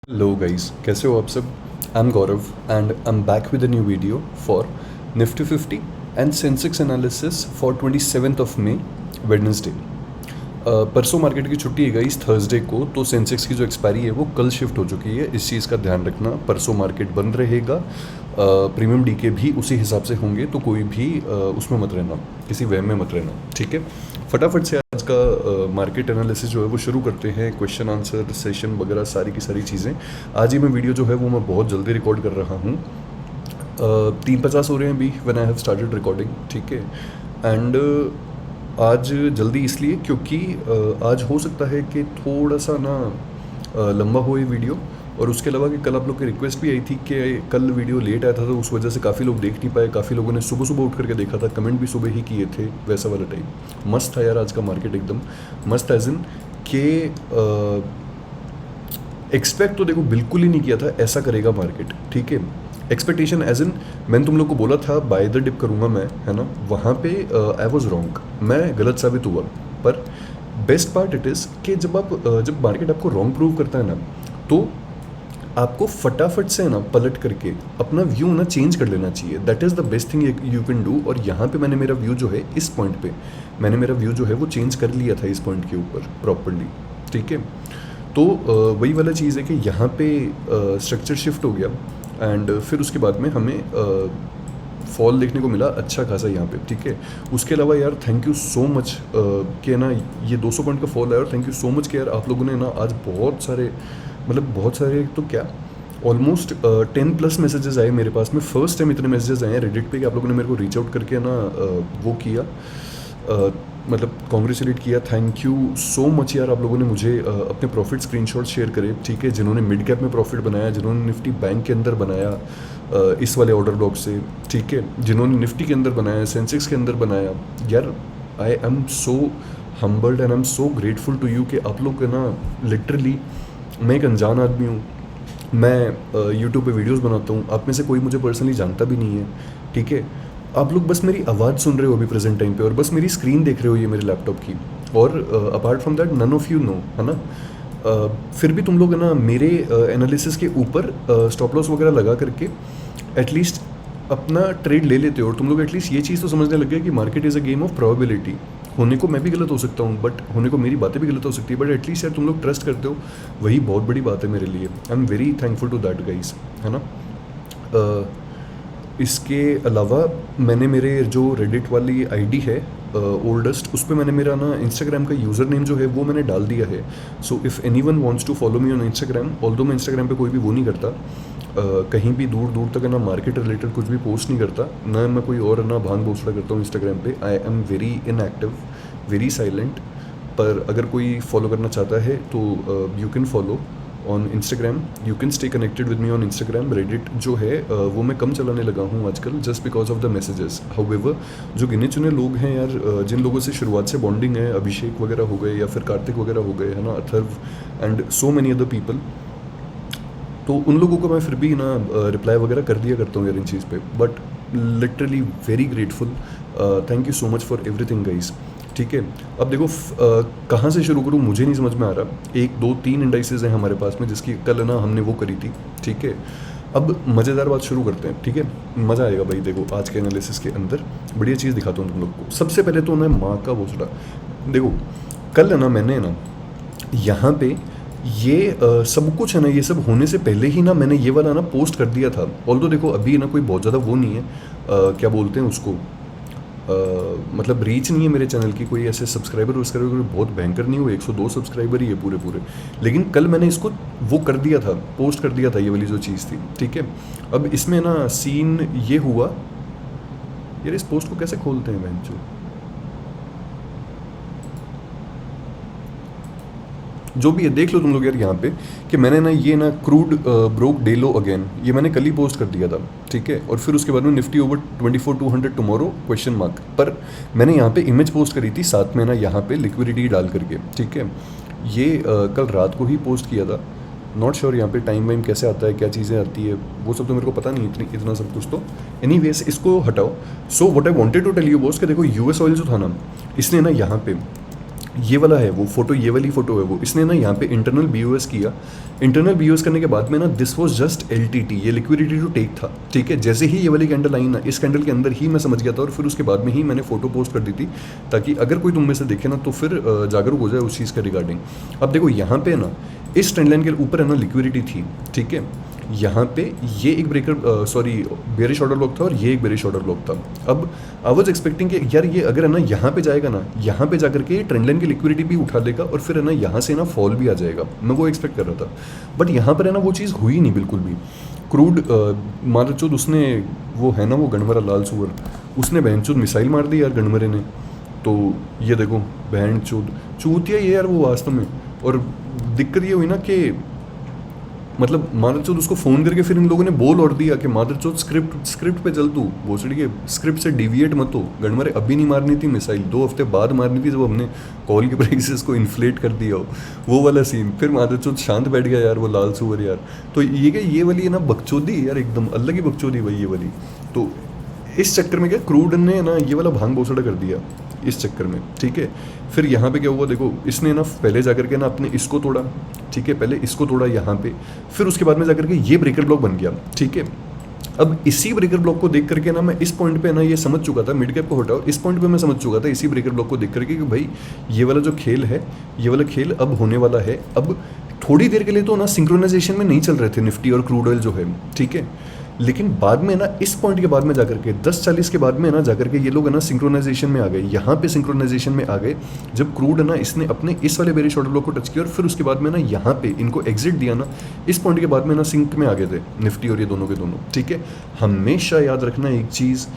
Hello guys, कैसे हो आप सब। I am Gaurav and I am back with a new video for Nifty 50 and Sensex analysis for 27th of May Wednesday. परसों market की छुट्टी है गाइस थर्सडे को, तो सेंसेक्स की जो एक्सपायरी है वो कल शिफ्ट हो चुकी है। इस चीज़ का ध्यान रखना, परसों मार्केट बंद रहेगा। प्रीमियम डीके भी उसी हिसाब से होंगे, तो कोई भी उसमें मत रहना, किसी वहम में मत रहना, ठीक है। फटाफट से आज का मार्केट एनालिसिस जो है वो शुरू करते हैं। क्वेश्चन आंसर सेशन वगैरह सारी की सारी चीज़ें आज ही मैं वीडियो जो है वो मैं बहुत जल्दी रिकॉर्ड कर रहा हूँ। 3:50 हो रहे हैं अभी when I have started recording, ठीक है। एंड आज जल्दी इसलिए क्योंकि आज हो सकता है कि थोड़ा सा ना लंबा हो ये वीडियो, और उसके अलावा कि कल आप लोग की रिक्वेस्ट भी आई थी कि कल वीडियो लेट आया था, तो उस वजह से काफ़ी लोग देख नहीं पाए। काफ़ी लोगों ने सुबह सुबह उठ करके देखा था, कमेंट भी सुबह ही किए थे, वैसा वाला टाइम। मस्त था यार आज का मार्केट, एकदम मस्त। एज इन के एक्सपेक्ट तो देखो बिल्कुल ही नहीं किया था ऐसा करेगा मार्केट, ठीक है। एक्सपेक्टेशन एज इन मैंने तुम लोग को बोला था बाय द डिप करूँगा मैं, है ना, वहाँ पे आई वॉज रॉन्ग, मैं गलत साबित हुआ। पर बेस्ट पार्ट इट इज़ कि जब मार्केट आपको रॉन्ग प्रूव करता है ना, तो आपको फटाफट से ना पलट करके अपना व्यू ना चेंज कर लेना चाहिए। That is the best thing you can do. और यहाँ पे मैंने मेरा व्यू जो है इस पॉइंट पे मैंने मेरा व्यू जो है वो चेंज कर लिया था इस पॉइंट के ऊपर प्रॉपरली, ठीक है। तो वही वाला चीज़ है कि यहाँ पे स्ट्रक्चर शिफ्ट हो गया एंड फिर उसके बाद में हमें फॉल देखने को मिला अच्छा खासा यहाँ पे, ठीक है। उसके अलावा यार थैंक यू सो मच कि ना ये 200 पॉइंट का फॉल है, और थैंक यू सो मच कि यार आप लोगों ने ना आज बहुत सारे तो क्या ऑलमोस्ट 10+ मैसेजेस आए मेरे पास में। फर्स्ट टाइम इतने मैसेजेस आए हैं रेडिट पे कि आप लोगों ने मेरे को रीच आउट करके ना वो किया, मतलब कॉन्ग्रेचुलेट किया। थैंक यू सो मच यार, आप लोगों ने मुझे अपने प्रॉफिट स्क्रीनशॉट शेयर करे, ठीक है। जिन्होंने मिड कैप में प्रॉफिट बनाया, जिन्होंने निफ्टी बैंक के अंदर बनाया इस वाले ऑर्डर ब्लॉक से, ठीक है, जिन्होंने निफ्टी के अंदर बनाया, सेंसेक्स के अंदर बनाया, यार I am so humbled and I am so grateful to you कि आप लोग ना लिटरली, मैं एक अनजान आदमी हूँ, मैं यूट्यूब पे वीडियोस बनाता हूँ, आप में से कोई मुझे पर्सनली जानता भी नहीं है, ठीक है। आप लोग बस मेरी आवाज़ सुन रहे हो अभी प्रेजेंट टाइम पे, और बस मेरी स्क्रीन देख रहे हो ये मेरे लैपटॉप की, और apart from that none of you know, है ना। फिर भी तुम लोग है ना मेरे एनालिसिस के ऊपर स्टॉप लॉस वगैरह लगा करके एटलीस्ट अपना ट्रेड ले लेते हो, और तुम लोग एटलीस्ट ये चीज़ तो समझने लग गए कि market is a game of probability. होने को मैं भी गलत हो सकता हूँ, बट होने को मेरी बातें भी गलत हो सकती है, बट एटलीस्ट यार तुम लोग ट्रस्ट करते हो, वही बहुत बड़ी बात है मेरे लिए। I am very thankful to that guys, है ना। इसके अलावा मैंने मेरे जो रेडिट वाली आईडी है ओल्डेस्ट, उस पर मैंने मेरा ना इंस्टाग्राम का यूज़र नेम जो है वो मैंने डाल दिया है। So if anyone wants to follow me on Instagram, although मैं इंस्टाग्राम पे कोई भी वो नहीं करता, कहीं भी दूर दूर तक ना मार्केट रिलेटेड कुछ भी पोस्ट नहीं करता, ना मैं कोई और ना भांग भोसड़ा करता हूँ इंस्टाग्राम पे। आई am very inactive, very silent. पर अगर कोई फॉलो करना चाहता है तो you can follow on Instagram, you can stay connected with me on Instagram. Reddit जो है वो मैं कम चलाने लगा हूँ आजकल, just because of the messages. However जो गिने चुने लोग हैं यार, जिन लोगों से शुरुआत से बॉन्डिंग है, अभिषेक वगैरह हो गए या फिर कार्तिक वगैरह हो गए, है ना, Atharva and so many other people, तो उन लोगों को मैं फिर भी ना रिप्लाई वगैरह कर दिया करता हूँ यार इन चीज़ पे। But literally very grateful, thank you so much for everything guys, ठीक है। अब देखो कहाँ से शुरू करूँ मुझे नहीं समझ में आ रहा। 1 2 3 इंडाइसेस हैं हमारे पास में, जिसकी कल ना हमने वो करी थी, ठीक है। अब मज़ेदार बात शुरू करते हैं, ठीक है, मज़ा आएगा भाई। देखो आज के एनालिसिस के अंदर बढ़िया चीज़ दिखाता हूँ तुम लोग को। सबसे पहले तो ना माँ का भोसड़ा, देखो कल ना मैंने ना यहाँ पे ये सब कुछ है ना, ये सब होने से पहले ही ना मैंने ये वाला ना पोस्ट कर दिया था। ऑल्दो देखो अभी ना कोई बहुत ज़्यादा वो नहीं है, क्या बोलते हैं उसको, मतलब रीच नहीं है मेरे चैनल की, कोई ऐसे सब्सक्राइबर बहुत भयंकर नहीं हुए, 102 सब्सक्राइबर ही है पूरे। लेकिन कल मैंने इसको वो कर दिया था, पोस्ट कर दिया था, ये वाली जो चीज़ थी, ठीक है। अब इसमें ना सीन ये हुआ यार, इस पोस्ट को कैसे खोलते हैं बेंचो, जो भी है देख लो तुम लोग यार यहाँ पे कि मैंने ना ये ना क्रूड ब्रोक डे लो अगेन, ये मैंने कल ही पोस्ट कर दिया था, ठीक है। और फिर उसके बाद में Nifty over 24,200 tomorrow question mark, पर मैंने यहाँ पे इमेज पोस्ट करी थी साथ में ना यहाँ पे लिक्विडिटी डाल करके, ठीक है। ये कल रात को ही पोस्ट किया था। नॉट श्योर यहाँ पे टाइम वाइम कैसे आता है, क्या चीज़ें आती है, वो सब तो मेरे को पता नहीं इतना सब कुछ तो। एनीवेज इसको हटाओ। So what I wanted to tell you boss कि देखो यूएस ऑयल जो था ना, इसने ना यहाँ पे ये वाला है वो फोटो, ये वाली फोटो है वो, इसने ना यहाँ पे इंटरनल बीओएस किया। इंटरनल बीओएस करने के बाद में ना दिस वाज जस्ट एलटीटी, ये लिक्विडिटी टू टेक था, ठीक है। जैसे ही ये वाली कैंडल आई ना, इस कैंडल के अंदर ही मैं समझ गया था, और फिर उसके बाद में ही मैंने फोटो पोस्ट कर दी थी, ताकि अगर कोई तुम में से देखे ना तो फिर जागरूक हो जाए उस चीज़ के रिगार्डिंग। अब देखो यहाँ पे ना इस ट्रेंड लाइन के ऊपर है ना लिक्विडिटी थी, ठीक है। यहाँ पे ये एक breaker sorry bearish order block था, और ये एक बेरिश ऑर्डर ब्लॉक था। अब आई वाज एक्सपेक्टिंग कि यार ये अगर है ना यहाँ पे जाएगा ना, यहाँ पे जाकर के ट्रेंड लाइन की लिक्विडिटी भी उठा लेगा, और फिर है ना यहाँ से ना फॉल भी आ जाएगा, मैं वो एक्सपेक्ट कर रहा था। बट यहाँ पर है ना वो चीज़ हुई नहीं बिल्कुल भी। क्रूड मारचोद उसने वो है ना वो गणमरा लाल सुअर, उसने बहनचोद मिसाइल मार दी यार गणमरे ने। तो ये देखो बहनचोद चूतिया ये यार वो वास्तव में। और दिक्कत ये हुई ना कि मतलब मादरचोद उसको फ़ोन करके फिर इन लोगों ने बोल और दिया कि मादरचोद स्क्रिप्ट पे चल, तू भोसड़ी के स्क्रिप्ट से डिविएट मत हो। गणमरे अभी नहीं मारनी थी मिसाइल, 2 हफ्ते बाद मारनी थी, जब हमने कॉल के प्राइसेस को इन्फ्लेट कर दिया हो, वो वाला सीन। फिर मादरचोद शांत बैठ गया यार, वो लाल सुअर यार। तो ये वाली है ना बकचोदी यार, एकदम अलग ही बकचोदी भाई ये वाली। तो इस चक्कर में क्या क्रूड ने ना ये वाला भांग भोसड़ा कर दिया इस चक्कर में, ठीक है। फिर यहाँ पे क्या हुआ देखो, इसने ना पहले जाकर के ना अपने इसको तोड़ा, ठीक है, पहले इसको तोड़ा यहाँ पे, फिर उसके बाद में जाकर के ये ब्रेकर ब्लॉक बन गया, ठीक है। अब इसी ब्रेकर ब्लॉक को देख करके ना मैं इस पॉइंट पे ना ये समझ चुका था, मिड कैप को हटाओ, इस पॉइंट पे मैं समझ चुका था इसी ब्रेकर ब्लॉक को देख करके कि भाई ये वाला जो खेल है, ये वाला खेल अब होने वाला है। अब थोड़ी देर के लिए तो ना सिंक्रोनाइजेशन में नहीं चल रहे थे निफ्टी और क्रूड ऑयल जो है, ठीक है। लेकिन बाद में ना इस पॉइंट के बाद में जाकर के 10:40 के बाद में ना जाकर के ये लोग है ना सिंक्रोनाइजेशन में आ गए, यहाँ पे सिंक्रोनाइजेशन में आ गए, जब क्रूड है ना इसने अपने इस वाले बेरिश ऑर्डर ब्लॉक को टच किया, और फिर उसके बाद में ना यहाँ पे इनको एग्जिट दिया ना, इस पॉइंट के बाद में ना सिंक में आ गए थे निफ्टी और ये दोनों के दोनों, ठीक है। हमेशा याद रखना एक चीज़,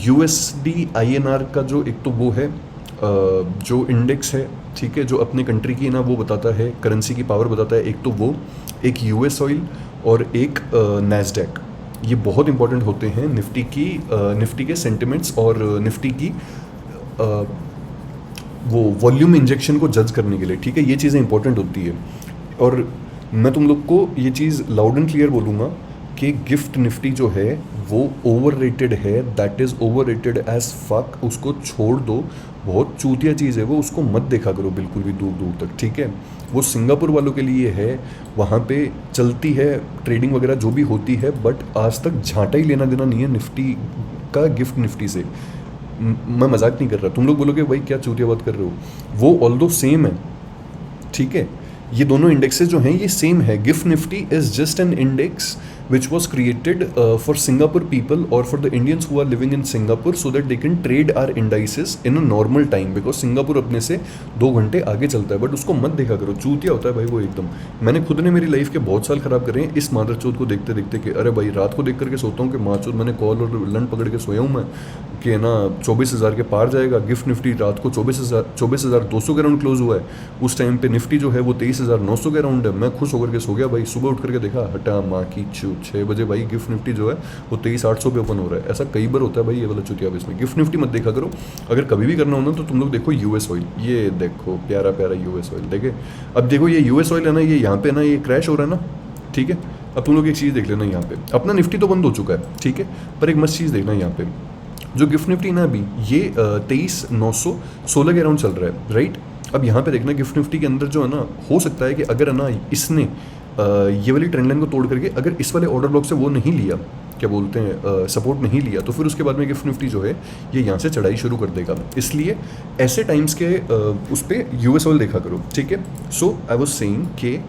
USD INR का जो एक तो वो है जो इंडेक्स है, ठीक है, जो अपने कंट्री की ना वो बताता है, करेंसी की पावर बताता है, एक तो वो, एक US ऑयल और एक नैस्डैक। ये बहुत इंपॉर्टेंट होते हैं निफ्टी के सेंटिमेंट्स और निफ्टी की वो वॉल्यूम इंजेक्शन को जज करने के लिए, ठीक है। ये चीज़ें इंपॉर्टेंट होती है। और मैं तुम लोग को ये चीज़ लाउड एंड क्लियर बोलूँगा कि गिफ्ट निफ्टी जो है वो ओवररेटेड है, that is overrated as fuck. उसको छोड़ दो, बहुत चूतिया चीज़ है वो, उसको मत देखा करो बिल्कुल भी दूर दूर तक, ठीक है। वो सिंगापुर वालों के लिए है, वहाँ पे चलती है ट्रेडिंग वगैरह जो भी होती है, बट आज तक झांटा ही लेना देना नहीं है निफ्टी का गिफ्ट निफ्टी से। मैं मजाक नहीं कर रहा, तुम लोग बोलोगे भाई क्या चूतिया बात कर रहे हो, वो ऑल्दो सेम है, ठीक है। ये दोनों इंडेक्सेस जो हैं ये सेम है। Gift Nifty is just an index which was created for Singapore people or for the Indians who are living in Singapore so that they can trade our indices in a normal time because Singapore अपने से 2 घंटे आगे चलता है। But उसको मत देखा करो, चूतिया होता है भाई वो एकदम। मैंने खुद ने मेरी लाइफ के बहुत साल खराब करे हैं इस मादरचोद को देखते देखते कि अरे भाई रात को देख करके सोता हूँ कि मादरचोद, मैंने कॉल और लंड पकड़ के सोया हूँ मैं कि ना 24,000 के पार जाएगा गिफ्ट निफ्टी। रात को 24,200 के राउंड क्लोज हुआ है, उस टाइम पे निफ्टी जो है वो 23,900 के राउंड है। मैं खुश होकर के सो गया भाई, सुबह उठ करके देखा हटा माँ की 6 बजे भाई गिफ्ट निफ्टी जो है वो 23,800 पे ओपन हो रहा है। ऐसा कई बार होता है भाई, ये वाला चुतिया इसमें। गिफ्ट निफ्टी मत देखा करो, अगर कभी भी करना हो ना तो तुम लोग देखो US ऑयल। ये देखो प्यारा प्यारा US ऑयल देखे। अब देखो ये US ऑयल है ना, ये यहाँ पे ना ये क्रैश हो रहा है ना, ठीक है। अब तुम लोग एक चीज़ देख लेना, यहाँ पे अपना निफ्टी तो बंद हो चुका है, ठीक है, पर एक मस्त चीज़ देखना यहाँ पे, जो गिफ्ट निफ्टी ना अभी ये 23,916 के अराउंड चल रहा है, राइट। अब यहाँ पे देखना गिफ्ट निफ्टी के अंदर जो है ना, हो सकता है कि अगर है ना इसने ये वाली ट्रेंड लाइन को तोड़ करके अगर इस वाले ऑर्डर ब्लॉक से वो नहीं लिया, क्या बोलते हैं, सपोर्ट नहीं लिया, तो फिर उसके बाद में गिफ्ट निफ्टी जो है ये यहाँ से चढ़ाई शुरू कर देगा। इसलिए ऐसे टाइम्स के उस पर US ऑयल देखा करो, ठीक है। सो आई वाज सेइंग कि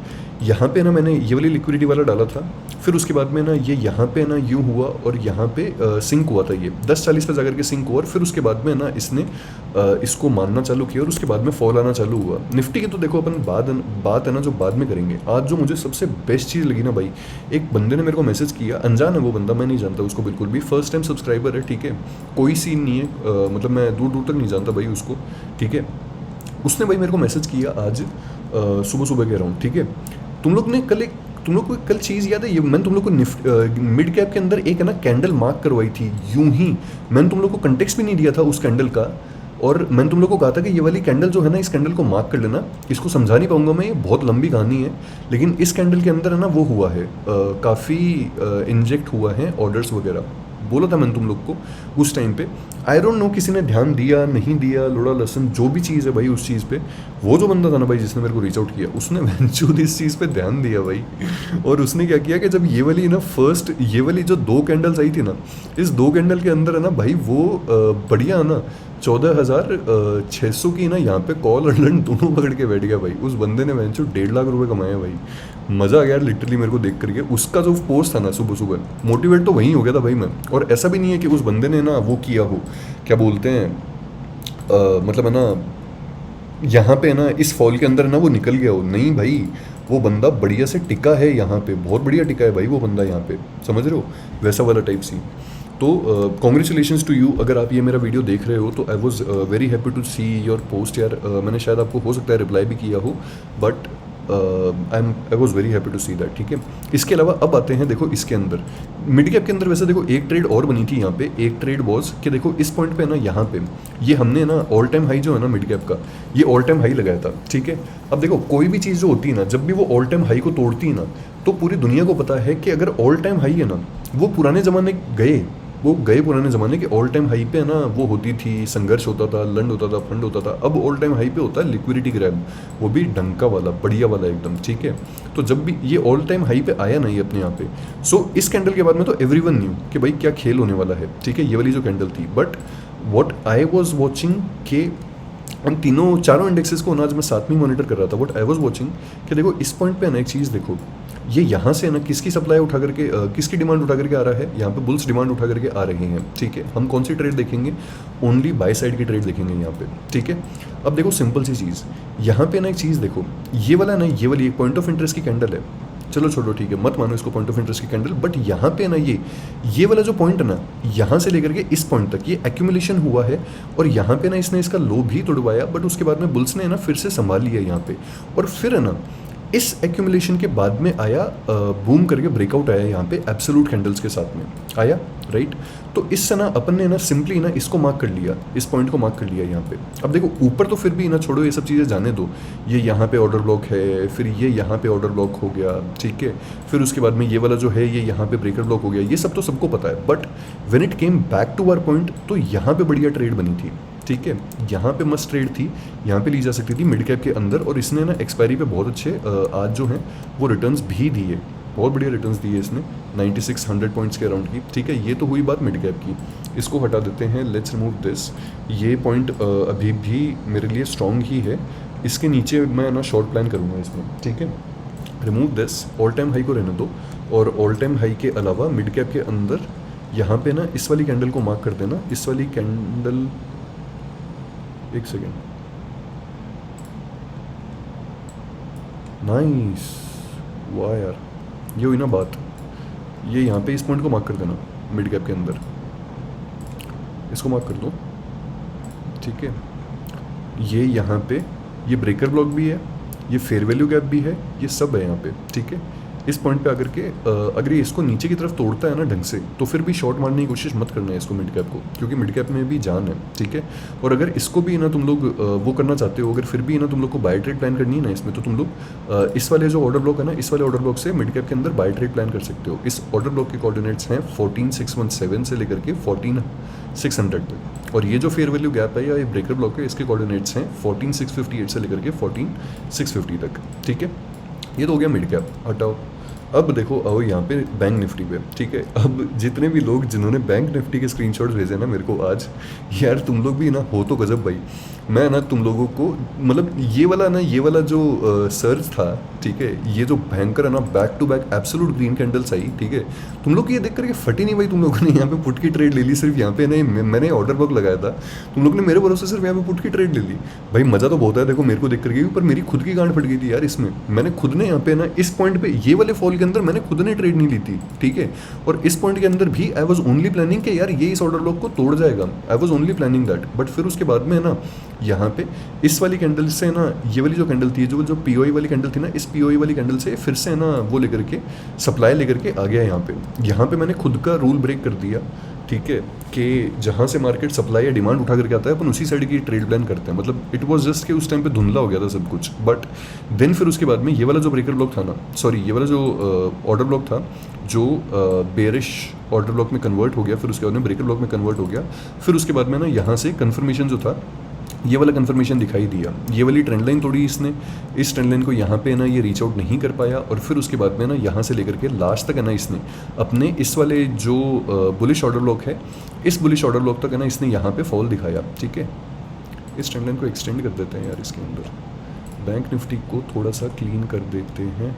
यहाँ पे ना मैंने ये वाली लिक्विडिटी वाला डाला था, फिर उसके बाद में ना ये यहाँ पे ना यूँ हुआ और यहाँ पे सिंक हुआ था, ये 10:40 पे जाकर के सिंक हुआ, और फिर उसके बाद में ना इसने इसको मानना चालू किया और उसके बाद में फॉल आना चालू हुआ। निफ्टी की तो देखो अपन बात है ना जो बाद में करेंगे। आज जो मुझे सबसे बेस्ट चीज़ लगी ना भाई, एक बंदे ने मेरे को मैसेज किया, अनजान है वो बंदा, मैं नहीं जानता उसको बिल्कुल भी, फर्स्ट टाइम सब्सक्राइबर है, ठीक है, कोई सीन नहीं है, मतलब मैं दूर दूर तक नहीं जानता भाई उसको, ठीक है। उसने भाई मेरे को मैसेज किया आज सुबह सुबह के अराउंड, ठीक है। तुम लोग को कल चीज़ याद है, ये मैंने तुम लोग को मिड कैप के अंदर एक है ना कैंडल मार्क करवाई थी यूं ही, मैंने तुम लोग को कंटेक्स्ट भी नहीं दिया था उस कैंडल का, और मैंने तुम लोग को कहा था कि ये वाली कैंडल जो है ना, इस कैंडल को मार्क कर लेना। इसको समझा नहीं पाऊंगा मैं, ये बहुत लंबी कहानी है, लेकिन इस कैंडल के अंदर है ना वो हुआ है, काफ़ी इंजेक्ट हुआ है ऑर्डर्स वगैरह, बोला था मैंने तुम लोग को उस टाइम पे। आई डोंट नो किसी ने ध्यान दिया नहीं दिया, लोड़ा लहसन जो भी चीज़ है भाई उस चीज़ पे। वो जो बंदा था ना भाई जिसने मेरे को रीच आउट किया, उसने वैंचूद इस चीज़ पे ध्यान दिया भाई। और उसने क्या किया कि जब ये वाली ना फर्स्ट ये वाली जो 2 कैंडल्स आई थी ना, इस 2 कैंडल के अंदर है ना भाई वो बढ़िया ना 14,600 की ना यहाँ पे कॉल और लंड दोनों पकड़ के बैठ गया भाई। उस बंदे ने वैंचू 1.5 लाख रुपए कमाए भाई। मज़ा आ गया यार लिटरली मेरे को देख करके। उसका जो पोस्ट था ना सुबह सुबह, मोटिवेट तो वहीं हो गया था भाई मैं। और ऐसा भी नहीं है कि उस बंदे ने ना वो किया हो, क्या बोलते हैं मतलब है ना यहाँ पे ना इस फॉल के अंदर ना वो निकल गया हो, नहीं भाई। वो बंदा बढ़िया से टिका है यहाँ पे, बहुत बढ़िया टिका है भाई वो बंदा यहाँ पे, समझ रहे हो, वैसा वाला टाइप सी। तो कॉन्ग्रेचुलेशंस टू यू, अगर आप ये मेरा वीडियो देख रहे हो तो I was very happy to see your post यार। मैंने शायद आपको हो सकता है रिप्लाई भी किया हो, but I was very happy to see that, ठीक है। इसके अलावा अब आते हैं देखो इसके अंदर मिड कैप के अंदर। वैसे देखो एक ट्रेड और बनी थी यहाँ पे, एक ट्रेड वॉज कि देखो इस पॉइंट पे ना यहाँ पे ये हमने ना ऑल टाइम हाई जो है ना मिड कैप का, ये ऑल टाइम हाई लगाया था, ठीक है। अब देखो कोई भी चीज़ जो होती है ना, जब भी वो ऑल टाइम हाई को तोड़ती है ना, तो पूरी दुनिया को पता है कि अगर ऑल टाइम हाई है ना, वो पुराने ज़माने गए, वो गए पुराने ज़माने के ऑल टाइम हाई पे है ना, वो होती थी संघर्ष होता था, लंड होता था, फंड होता था। अब ऑल टाइम हाई पे होता है लिक्विडिटी ग्रैब, वो भी डंका वाला बढ़िया वाला एकदम, ठीक है। तो जब भी ये ऑल टाइम हाई पे आया ना ये अपने यहाँ पे, सो इस कैंडल के बाद में तो एवरीवन न्यू कि भाई क्या खेल होने वाला है, ठीक है, ये वाली जो कैंडल थी। But what I was watching के हम तीनों चारों इंडेक्सेस को आज मैं साथ में मॉनिटर कर रहा था। वट आई वॉज वॉचिंग कि देखो इस पॉइंट पे ना एक चीज़ देखो, ये यहाँ से ना किसकी सप्लाई उठा करके किसकी डिमांड उठा करके आ रहा है, यहाँ पे बुल्स डिमांड उठा करके आ रहे हैं, ठीक है। हम कौन सी ट्रेड देखेंगे, ओनली बाय साइड की ट्रेड देखेंगे यहाँ पे, ठीक है। अब देखो सिंपल सी चीज़, यहाँ पे ना एक चीज़ देखो, ये वाला ना ये वाली एक पॉइंट ऑफ इंटरेस्ट की कैंडल है, चलो छोड़ो ठीक है, मत मानो इसको पॉइंट ऑफ इंटरेस्ट की कैंडल। बट यहाँ पे ना ये वाला जो पॉइंट है ना, यहाँ से लेकर के इस पॉइंट तक ये एक्यूमुलेशन हुआ है, और यहाँ पे ना इसने इसका लो भी तोड़वाया, बट उसके बाद में बुल्स ने ना फिर से संभाल लिया यहाँ पे। और फिर है ना इस एक्यूमुलेशन के बाद में आया बूम करके ब्रेकआउट आया यहाँ पे एब्सोल्यूट कैंडल्स के साथ में आया, राइट। तो इससे ना अपन ने ना सिंपली ना इसको मार्क कर लिया, इस पॉइंट को मार्क कर लिया यहाँ पे। अब देखो ऊपर तो फिर भी ना छोड़ो, ये सब चीज़ें जाने दो, ये यहाँ पे ऑर्डर ब्लॉक है, फिर ये यहाँ पे ऑर्डर ब्लॉक हो गया, ठीक है। फिर उसके बाद में ये वाला जो है ये यहाँ पे ब्रेकर ब्लॉक हो गया, ये सब तो सबको पता है। But when it came back to our point, तो यहाँ पे बढ़िया ट्रेड बनी थी, ठीक है। यहाँ पे मस्त ट्रेड थी, यहाँ पे ली जा सकती थी मिड कैप के अंदर, और इसने ना एक्सपायरी पे बहुत अच्छे आज जो हैं वो रिटर्न्स भी दिए, बहुत बढ़िया रिटर्न्स दिए इसने 9600 पॉइंट्स के अराउंड की, ठीक है। ये तो हुई बात मिड कैप की, इसको हटा देते हैं, लेट्स रिमूव दिस। ये पॉइंट अभी भी मेरे लिए स्ट्रॉन्ग ही है, इसके नीचे मैं ना शॉर्ट प्लान करूँगा इसमें, ठीक है। Remove this, all time high को रहने दो, और ऑल टाइम हाई के अलावा मिड कैप के अंदर यहाँ पे ना इस वाली कैंडल को मार्क कर देना, इस वाली कैंडल, एक सेकेंड, नाइस, वाह यार, ये हुई ना बात। ये यहाँ पे इस पॉइंट को मार्क कर देना मिड कैप के अंदर, इसको मार्क कर दो, ठीक है। ये यहाँ पे ये ब्रेकर ब्लॉक भी है, ये फेयर वैल्यू गैप भी है, ये सब है यहाँ पे, ठीक है। इस पॉइंट पे आकर के अगर ये इसको नीचे की तरफ तोड़ता है ना ढंग से, तो फिर भी शॉर्ट मारने की कोशिश मत करना है इसको मिड कैप को, क्योंकि मिड कैप में भी जान है, ठीक है। और अगर इसको भी ना तुम लोग वो करना चाहते हो, अगर फिर भी ना तुम लोग को बाय ट्रेड प्लान करनी है ना इसमें, तो तुम लोग इस वाले जो ऑर्डर ब्लॉक है ना, इस वाले ऑर्डर ब्लॉक से मिड कैप के अंदर बाय ट्रेड प्लान कर सकते हो। इस ऑर्डर ब्लॉक के कोऑर्डिनेट्स हैं 14617 से लेकर के 14600 तक, और ये जो फेयर वैल्यू गैप है या ये ब्रेकर ब्लॉक है, इसके कोऑर्डिनेट्स हैं 14658 से लेकर के 14650 तक, ठीक है। ये तो हो गया मिड कैप, हटाओ। अब देखो आओ यहाँ पे बैंक निफ्टी पे, ठीक है। अब जितने भी लोग जिन्होंने बैंक निफ्टी के स्क्रीनशॉट्स भेजे ना मेरे को आज, यार तुम लोग भी ना हो तो गजब भाई। मैं ना तुम लोगों को मतलब ये वाला जो सर्च था, ठीक है, ये जो भयंकर है ना back to back absolute green candles आई, ठीक है। तुम लोग ये देख करके फटी नहीं भाई, तुम लोगों ने यहाँ पे पुट की ट्रेड ले ली सिर्फ यहाँ पे, नहीं मैंने ऑर्डर ब्लॉक लगाया था, तुम लोग ने मेरे भरोसे सिर्फ यहाँ पे पुट की ट्रेड ले ली भाई। मज़ा तो बहुत है देखो मेरे को देख करके भी, पर मेरी खुद की गांड फट गई थी यार इसमें। मैंने खुद ने यहाँ पे ना इस पॉइंट पे ये वाले फॉल के अंदर मैंने खुद ने ट्रेड नहीं ली थी, ठीक है। और इस पॉइंट के अंदर भी आई वॉज ओनली प्लानिंग कि यार ये इस ऑर्डर ब्लॉक को तोड़ जाएगा, I was only planning that. But फिर उसके बाद में ना यहाँ पे इस वाली कैंडल से ना ये वाली जो कैंडल थी, जो पीओई वाली कैंडल थी ना, इस पीओई वाली कैंडल से फिर से ना वो लेकर के सप्लाई लेकर के आ गया यहाँ पे। यहाँ पे मैंने खुद का रूल ब्रेक कर दिया, ठीक है, कि जहाँ से मार्केट सप्लाई या डिमांड उठा करके आता है अपन उसी साइड की ट्रेड प्लान करते हैं। मतलब इट वाज जस्ट कि उस टाइम पे धुंधला हो गया था सब कुछ। बट देन फिर उसके बाद में ये वाला जो ब्रेकर ब्लॉक था ना, सॉरी ये वाला जो ऑर्डर ब्लॉक था जो बेरिश ऑर्डर ब्लॉक में कन्वर्ट हो गया, फिर उसके बाद में ब्रेकर ब्लॉक में कन्वर्ट हो गया। फिर उसके बाद में ना यहाँ से कन्फर्मेशन जो था, ये वाला कन्फर्मेशन दिखाई दिया, ये वाली ट्रेंड लाइन तोड़ी इसने, इस ट्रेंड लाइन को यहाँ पे ना ये रीच आउट नहीं कर पाया, और फिर उसके बाद में ना यहाँ से लेकर के लास्ट तक है ना इसने अपने इस वाले जो बुलिश ऑर्डर ब्लॉक है, इस बुलिश ऑर्डर ब्लॉक तक है ना इसने यहाँ पे फॉल दिखाया। ठीक है, इस ट्रेंड लाइन को एक्सटेंड कर देते हैं यार, इसके अंदर बैंक निफ्टी को थोड़ा सा क्लीन कर देते हैं।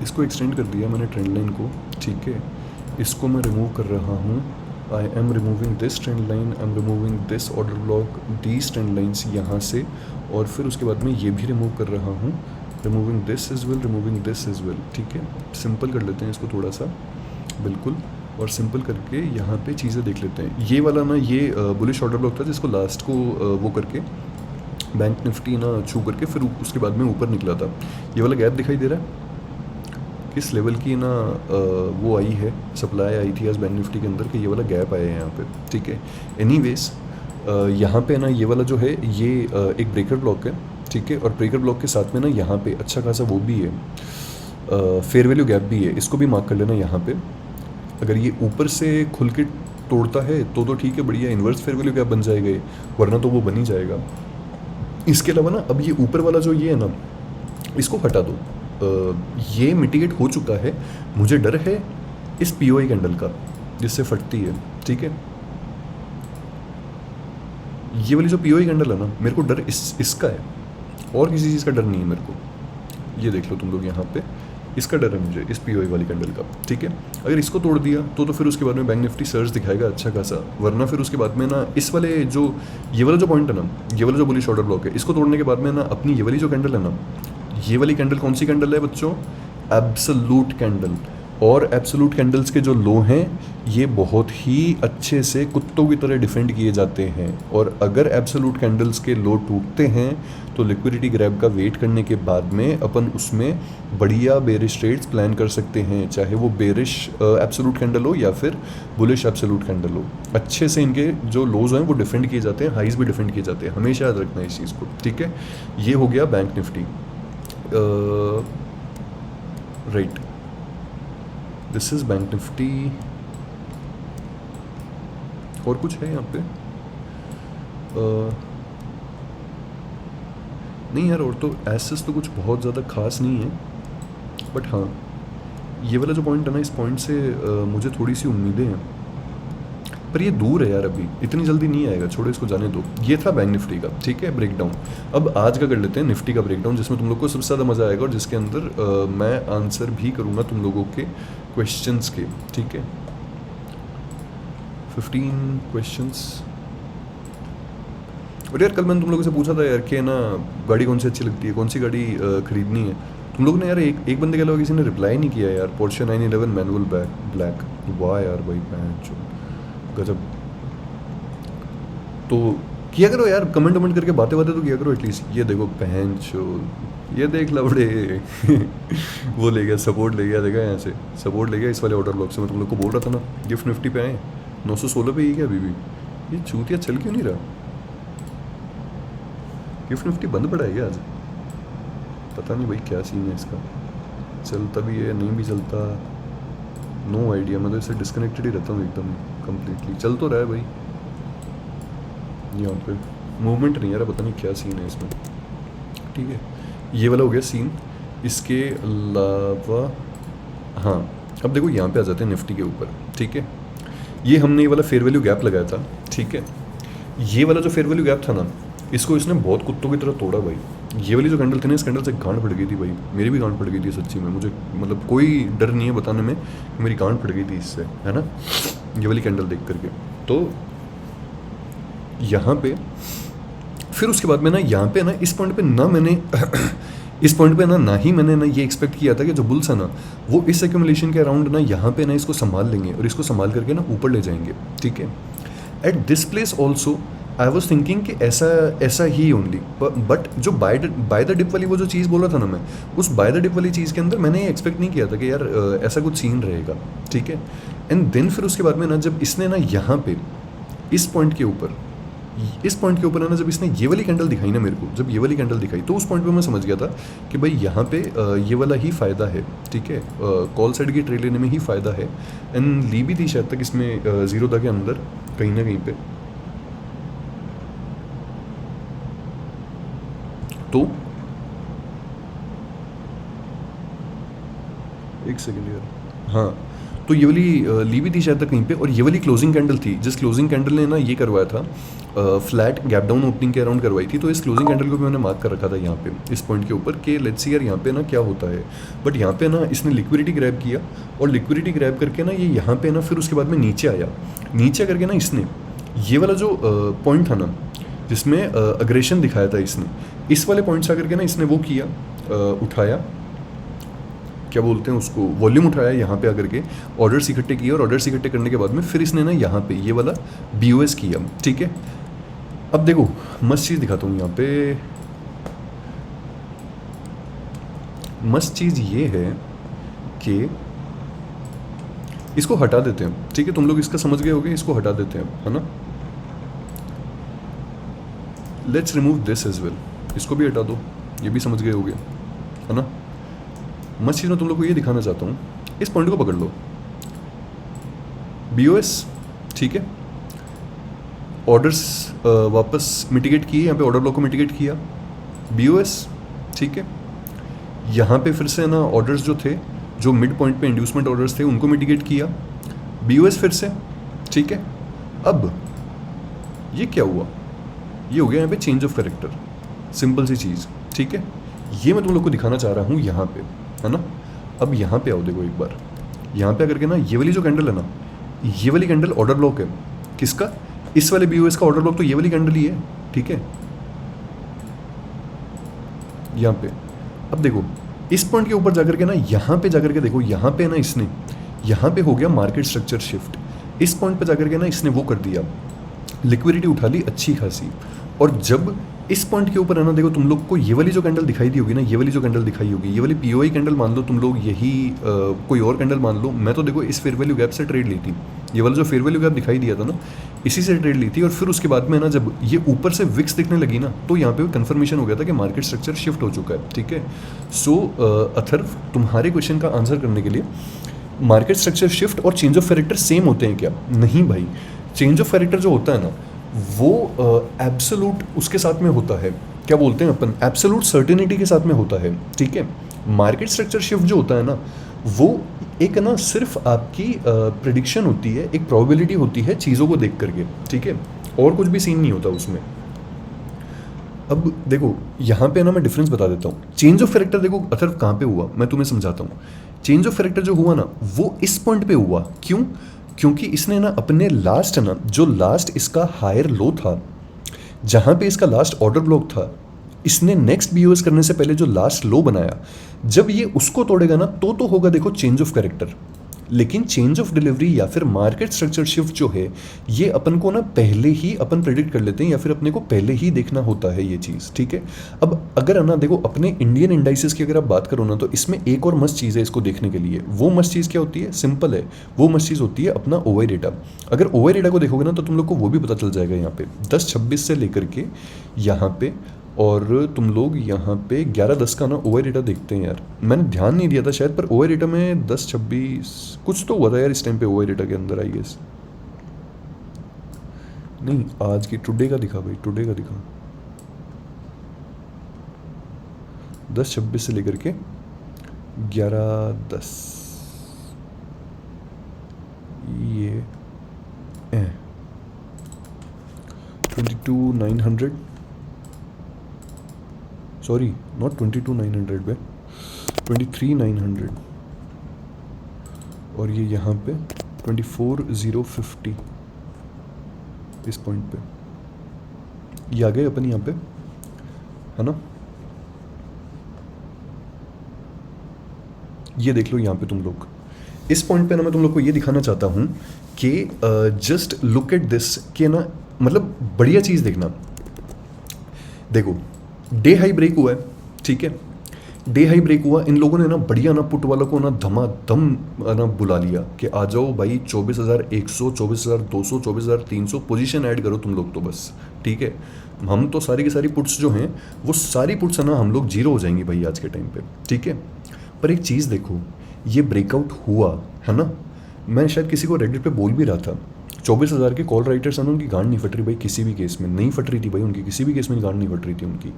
इसको एक्सटेंड कर दिया मैंने ट्रेंड लाइन को। ठीक है, इसको मैं रिमूव कर रहा हूँ। I am removing this trend line, I am removing this order block, these trend lines यहाँ से, और फिर उसके बाद में ये भी रिमूव कर रहा हूँ। Removing this is well, removing this is well. ठीक है, सिंपल कर लेते हैं इसको थोड़ा सा, बिल्कुल, और सिंपल करके यहाँ पे चीज़ें देख लेते हैं। ये वाला ना ये बुलिश ऑर्डर ब्लॉक था जिसको लास्ट को वो करके बैंक निफ्टी ना छू करके फिर उसके बाद में ऊपर निकला था। ये वाला गैप दिखाई दे रहा है, किस लेवल की ना वो आई है, सप्लाई आई थी आज बैंक निफ्टी के अंदर, कि ये वाला गैप आया है यहाँ पे। ठीक है, एनीवेज यहाँ पे ना ये वाला जो है ये एक ब्रेकर ब्लॉक है। ठीक है, और ब्रेकर ब्लॉक के साथ में ना यहाँ पे अच्छा खासा वो भी है, फेयर वैल्यू गैप भी है, इसको भी मार्क कर लेना यहाँ पे। अगर ये ऊपर से खुल के तोड़ता है तो ठीक है, बढ़िया, इन्वर्स फेयर वैल्यू गैप बन जाएगा ये, वरना तो वो बन ही जाएगा। इसके अलावा ना अब ये ऊपर वाला जो ये है ना, इसको हटा दो, ये मिटिगेट हो चुका है। मुझे डर है इस पीओआई कैंडल का जिससे फटती है। ठीक है, ये वाली जो पीओआई कैंडल है ना, मेरे को डर इसका है, और किसी चीज़ का डर नहीं है मेरे को। ये देख लो तुम लोग यहाँ पे, इसका डर है मुझे, इस पीओआई वाली कैंडल का। ठीक है, अगर इसको तोड़ दिया तो फिर उसके बाद में बैंक निफ्टी सर्ज दिखाएगा अच्छा खासा, वरना फिर उसके बाद में ना इस वाले जो ये वाला जो पॉइंट है ना, ये वाला जो बुलिश ऑर्डर ब्लॉक है, इसको तोड़ने के बाद में ना अपनी ये वाली जो कैंडल है ना, ये वाली कैंडल कौन सी कैंडल है बच्चों? Absolute candle. और एब्सोल्यूट कैंडल्स के जो लो हैं ये बहुत ही अच्छे से कुत्तों की तरह डिफेंड किए जाते हैं, और अगर एब्सोल्यूट कैंडल्स के लो टूटते हैं तो लिक्विडिटी ग्रैब का वेट करने के बाद में अपन उसमें बढ़िया बेरिश ट्रेड्स प्लान कर सकते हैं, चाहे वो बेरिश एब्सोल्यूट कैंडल हो या फिर बुलिश एब्सोल्यूट कैंडल हो। अच्छे से इनके जो लोज हैं वो डिफेंड किए जाते हैं, हाइज भी डिफेंड किए जाते हैं, हमेशा याद रखना है इस चीज़ को। ठीक है, ये हो गया bank Nifty. Right, this is bank Nifty. और कुछ है यहाँ पे? नहीं यार, और तो एसेस तो कुछ बहुत ज़्यादा खास नहीं है, बट हाँ ये वाला जो पॉइंट है ना, इस पॉइंट से मुझे थोड़ी सी उम्मीदें हैं, पर ये दूर है यार, अभी इतनी जल्दी नहीं आएगा, छोड़ो इसको, जाने दो। ये था बैंक निफ्टी का। ठीक है, ब्रेकडाउन। अब आज का कर लेते हैं निफ्टी का ब्रेकडाउन, जिसमें तुम लोग को सबसे ज़्यादा मज़ा आएगा और जिसके अंदर मैं आंसर भी करूँगा तुम लोगों के क्वेश्चंस के। ठीक है, 15 क्वेश्चंस। और यार कल मैंने तुम लोगों से पूछा था यार कि ना गाड़ी कौन सी अच्छी लगती है, कौन सी गाड़ी खरीदनी है। तुम लोगों ने यार एक बंदे के अलावा किसी ने रिप्लाई नहीं किया यार। पोर्शे 911 मैनुअल ब्लैक, वाह यार भाई, गजब। तो किया करो यार, कमेंट करके बातें तो किया करो एटलीस्ट। ये देखो बहन चो, ये देख लवड़े वो ले गया, सपोर्ट ले गया, देखा यहाँ से सपोर्ट ले गया इस वाले ऑर्डर ब्लॉक से। मैं तुम लोग को बोल रहा था ना गिफ्ट निफ्टी पे आए, 916 पे ही क्या अभी भी? ये चूतिया चल क्यों नहीं रहा? गिफ्ट निफ्टी बंद पड़ा है क्या आज? पता नहीं भाई क्या सीन है इसका, चलता भी है नहीं भी चलता, नो आइडिया। मैं तो इससे डिस्कनेक्टेड ही रहता हूँ एकदम कम्प्लीटली। चल तो रहा है भाई, यहाँ पे मूवमेंट नहीं आ रहा, पता नहीं क्या सीन है इसमें। ठीक है, ये वाला हो गया सीन। इसके अलावा हाँ, अब देखो यहाँ पे आ जाते हैं निफ्टी के ऊपर। ठीक है, ये हमने ये वाला फेयर वैल्यू गैप लगाया था। ठीक है, ये वाला जो फेयर वैल्यू गैप था ना, इसको इसने बहुत कुत्तों की तरह तोड़ा भाई। ये वाली जो कैंडल थी ना, इस कैंडल से गांड फट गई थी भाई, मेरी भी गांड फट गई थी सच्ची में। मुझे मतलब कोई डर नहीं है बताने में कि मेरी गांड फट गई थी इससे, है ना, ये वाली कैंडल देख करके। तो यहाँ पे फिर उसके बाद में ना यहाँ पे ना इस पॉइंट पे ना मैंने इस पॉइंट पे ना ही मैंने ना ये एक्सपेक्ट किया था कि जो बुल्स है ना वो इस एक्यूमुलेशन के अराउंड ना यहाँ पे ना इसको संभाल लेंगे और इसको संभाल करके ना ऊपर ले जाएंगे। ठीक है, at this place also I was thinking कि ऐसा ऐसा ही ओनली, बट जो बाय द डिप वाली वो जो चीज़ बोला था ना मैं, उस बाय द डिप वाली चीज़ के अंदर मैंने ये एक्सपेक्ट नहीं किया था कि यार ऐसा कुछ सीन रहेगा, ठीक है। एंड देन फिर उसके बाद में ना जब इसने ना यहाँ पे इस पॉइंट के ऊपर है ना, जब इसने ये वाली कैंडल दिखाई ना मेरे को, जब ये वाली कैंडल दिखाई तो उस पॉइंट पे मैं समझ गया था कि भाई यहाँ पे ये वाला ही फ़ायदा है, ठीक है। कॉल साइड की ट्रेड लेने में ही फ़ायदा है। एंड ली भी थी शायद तक इसमें ज़ीरो था के अंदर कहीं ना कहीं पे। तो एक सेकेंड यार, हाँ, तो ये वाली ली भी थी शायद तक कहीं पे, और ये वाली क्लोजिंग कैंडल थी जिस क्लोजिंग कैंडल ने ना ये करवाया था, फ्लैट गैप डाउन ओपनिंग के अराउंड करवाई थी। तो इस क्लोजिंग कैंडल को भी मैंने मार्क कर रखा था यहाँ पे इस पॉइंट के ऊपर कि लेट्स सी यार यहाँ पे ना क्या होता है। बट यहाँ पे ना इसने लिक्विडिटी ग्रैब किया, और लिक्विडिटी ग्रैब करके ना ये यहाँ पे ना फिर उसके बाद में नीचे आया, नीचे करके ना इसने ये वाला जो पॉइंट था ना जिसमें अग्रेशन दिखाया था इसने, इस वाले पॉइंट से आकर के ना इसने वो किया, उठाया, क्या बोलते हैं उसको, वॉल्यूम उठाया यहाँ पे आकर के, ऑर्डर्स इकट्ठे किए, और ऑर्डर्स इकट्ठे करने के बाद में फिर इसने ना यहाँ पे ये वाला BOS किया, ठीक है। अब देखो मस्त चीज़ दिखाता हूँ यहाँ पे। मस्त चीज़ ये है कि इसको हटा देते हैं, ठीक है। तुम लोग इसका समझ गए होगे, इसको हटा देते हैं, है ना। Let's remove this as well, इसको भी हटा दो, ये भी समझ गए होगे, है ना। मस्त चीज़ मैं तुम लोग को ये दिखाना चाहता हूँ, इस पॉइंट को पकड़ लो, BOS, ठीक है। ऑर्डर्स वापस मिटिगेट किए, यहाँ पे ऑर्डर ब्लॉक को मिटिगेट किया, BOS, ठीक है। यहाँ पे फिर से ना ऑर्डर्स जो थे, जो मिड पॉइंट पे इंड्यूसमेंट ऑर्डर्स थे, उनको मिटिगेट किया, BOS फिर से, ठीक है। अब ये क्या हुआ, ये हो गया यहाँ पे चेंज ऑफ कैरेक्टर, सिंपल सी चीज़, ठीक है। ये मैं तुम लोग को दिखाना चाह रहा हूँ यहाँ पे, है ना। अब यहाँ पे आओ, देखो एक बार यहाँ पे आकर के ना ये वाली जो कैंडल है ना, ये वाली कैंडल ऑर्डर ब्लॉक है किसका, इस वाले BOS का ऑर्डर ब्लॉक तो ये वाली कैंडल ही है, ठीक है, यहाँ पे। अब देखो इस पॉइंट के ऊपर जाकर के ना, यहाँ पे जाकर के देखो, यहाँ पे ना इसने, यहाँ पे हो गया मार्केट स्ट्रक्चर शिफ्ट, इस पॉइंट पे जाकर के ना इसने वो कर दिया, लिक्विडिटी उठा ली अच्छी खासी। और जब इस पॉइंट के ऊपर है ना, देखो तुम लोग को ये वाली जो कैंडल दिखाई दी होगी ना, ये वाली जो कैंडल दिखाई होगी, ये वाली POI कैंडल मान लो तुम लोग, यही कोई और कैंडल मान लो। मैं तो देखो इस फेयर वैल्यू गैप से ट्रेड ली थी, ये वाला जो फेयर वैल्यू गैप दिखाई दिया था ना, इसी से ट्रेड ली थी। और फिर उसके बाद में ना जब ये ऊपर से विक्स दिखने लगी ना, तो यहाँ पे कन्फर्मेशन हो गया था कि मार्केट स्ट्रक्चर शिफ्ट हो चुका है, ठीक है। सो अथर्व, तुम्हारे क्वेश्चन का आंसर करने के लिए, मार्केट स्ट्रक्चर शिफ्ट और चेंज ऑफ कैरेक्टर सेम होते हैं क्या? नहीं भाई, चेंज ऑफ कैरेक्टर जो होता है ना, वो एब्सोलूट उसके साथ में होता है, क्या बोलते हैं अपन, एब्सोलूट सर्टेनिटी के साथ में होता है, ठीक है। मार्केट स्ट्रक्चर शिफ्ट जो होता है ना, वो एक ना सिर्फ आपकी प्रिडिक्शन होती है, एक प्रोबेबिलिटी होती है चीज़ों को देख करके, ठीक है, और कुछ भी सीन नहीं होता उसमें। अब देखो यहाँ पे ना मैं डिफरेंस बता देता हूँ। चेंज ऑफ कैरेक्टर देखो अथर्व कहाँ पे हुआ, मैं तुम्हें समझाता हूँ। चेंज ऑफ कैरेक्टर जो हुआ ना, वो इस पॉइंट पे हुआ, क्यों? क्योंकि इसने ना अपने लास्ट ना, जो लास्ट इसका हायर लो था, जहाँ पे इसका लास्ट ऑर्डर ब्लॉक था, इसने नेक्स्ट BOS करने से पहले जो लास्ट लो बनाया, जब ये उसको तोड़ेगा ना, तो होगा देखो चेंज ऑफ कैरेक्टर। लेकिन चेंज ऑफ डिलीवरी या फिर मार्केट स्ट्रक्चर शिफ्ट जो है, ये अपन को ना पहले ही अपन प्रेडिक्ट कर लेते हैं, या फिर अपने को पहले ही देखना होता है ये चीज़, ठीक है। अब अगर है ना, देखो अपने इंडियन इंडाइसेस की अगर आप बात करो ना, तो इसमें एक और मस्त चीज़ है इसको देखने के लिए। वो मस्त चीज़ क्या होती है? सिंपल है, वो मस्त चीज़ होती है अपना OI डेटा। अगर OI डेटा को देखोगे ना, तो तुम लोग को वो भी पता चल जाएगा यहाँ पे 10-26 से लेकर के यहाँ पे, और तुम लोग यहाँ पे 11-10 का ना OI डेटा देखते हैं यार। मैंने ध्यान नहीं दिया था शायद, पर OI डेटा में 10-26 कुछ तो हुआ था यार इस टाइम पे OI डेटा के अंदर, आई गेस। नहीं, आज की टुडे का दिखा भाई, टुडे का दिखा 10-26 से लेकर के 11-10, ये 22,900, सॉरी नॉट 22,900 पे 23,900, और ये यहाँ पे 24,050 इस पॉइंट पे ये आ गए अपन यहाँ पे, है ना। ये देख लो यहाँ पे तुम लोग, इस पॉइंट पे ना मैं तुम लोग को ये दिखाना चाहता हूँ कि जस्ट लुक एट दिस, कि ना मतलब बढ़िया चीज़ देखना, देखो डे हाई ब्रेक हुआ है, ठीक है, डे हाई ब्रेक हुआ, इन लोगों ने ना बढ़िया ना पुट वालों को ना धमाधम ना बुला लिया कि आ जाओ भाई 24,100, 24,200, 24,300 पोजीशन ऐड करो तुम लोग तो बस, ठीक है। हम तो सारी की सारी पुट्स जो हैं वो सारी पुट्स है ना हम लोग जीरो हो जाएंगी भाई आज के टाइम पे, ठीक है। पर एक चीज़ देखो, ये ब्रेकआउट हुआ है ना, मैं शायद किसी को रेडिट पे बोल भी रहा था, 24,000 के कॉल राइटर्स हैं ना, उनकी गांड नहीं फट रही भाई, किसी भी केस में नहीं फट रही थी भाई उनकी, किसी भी केस में गांड नहीं फट रही थी उनकी।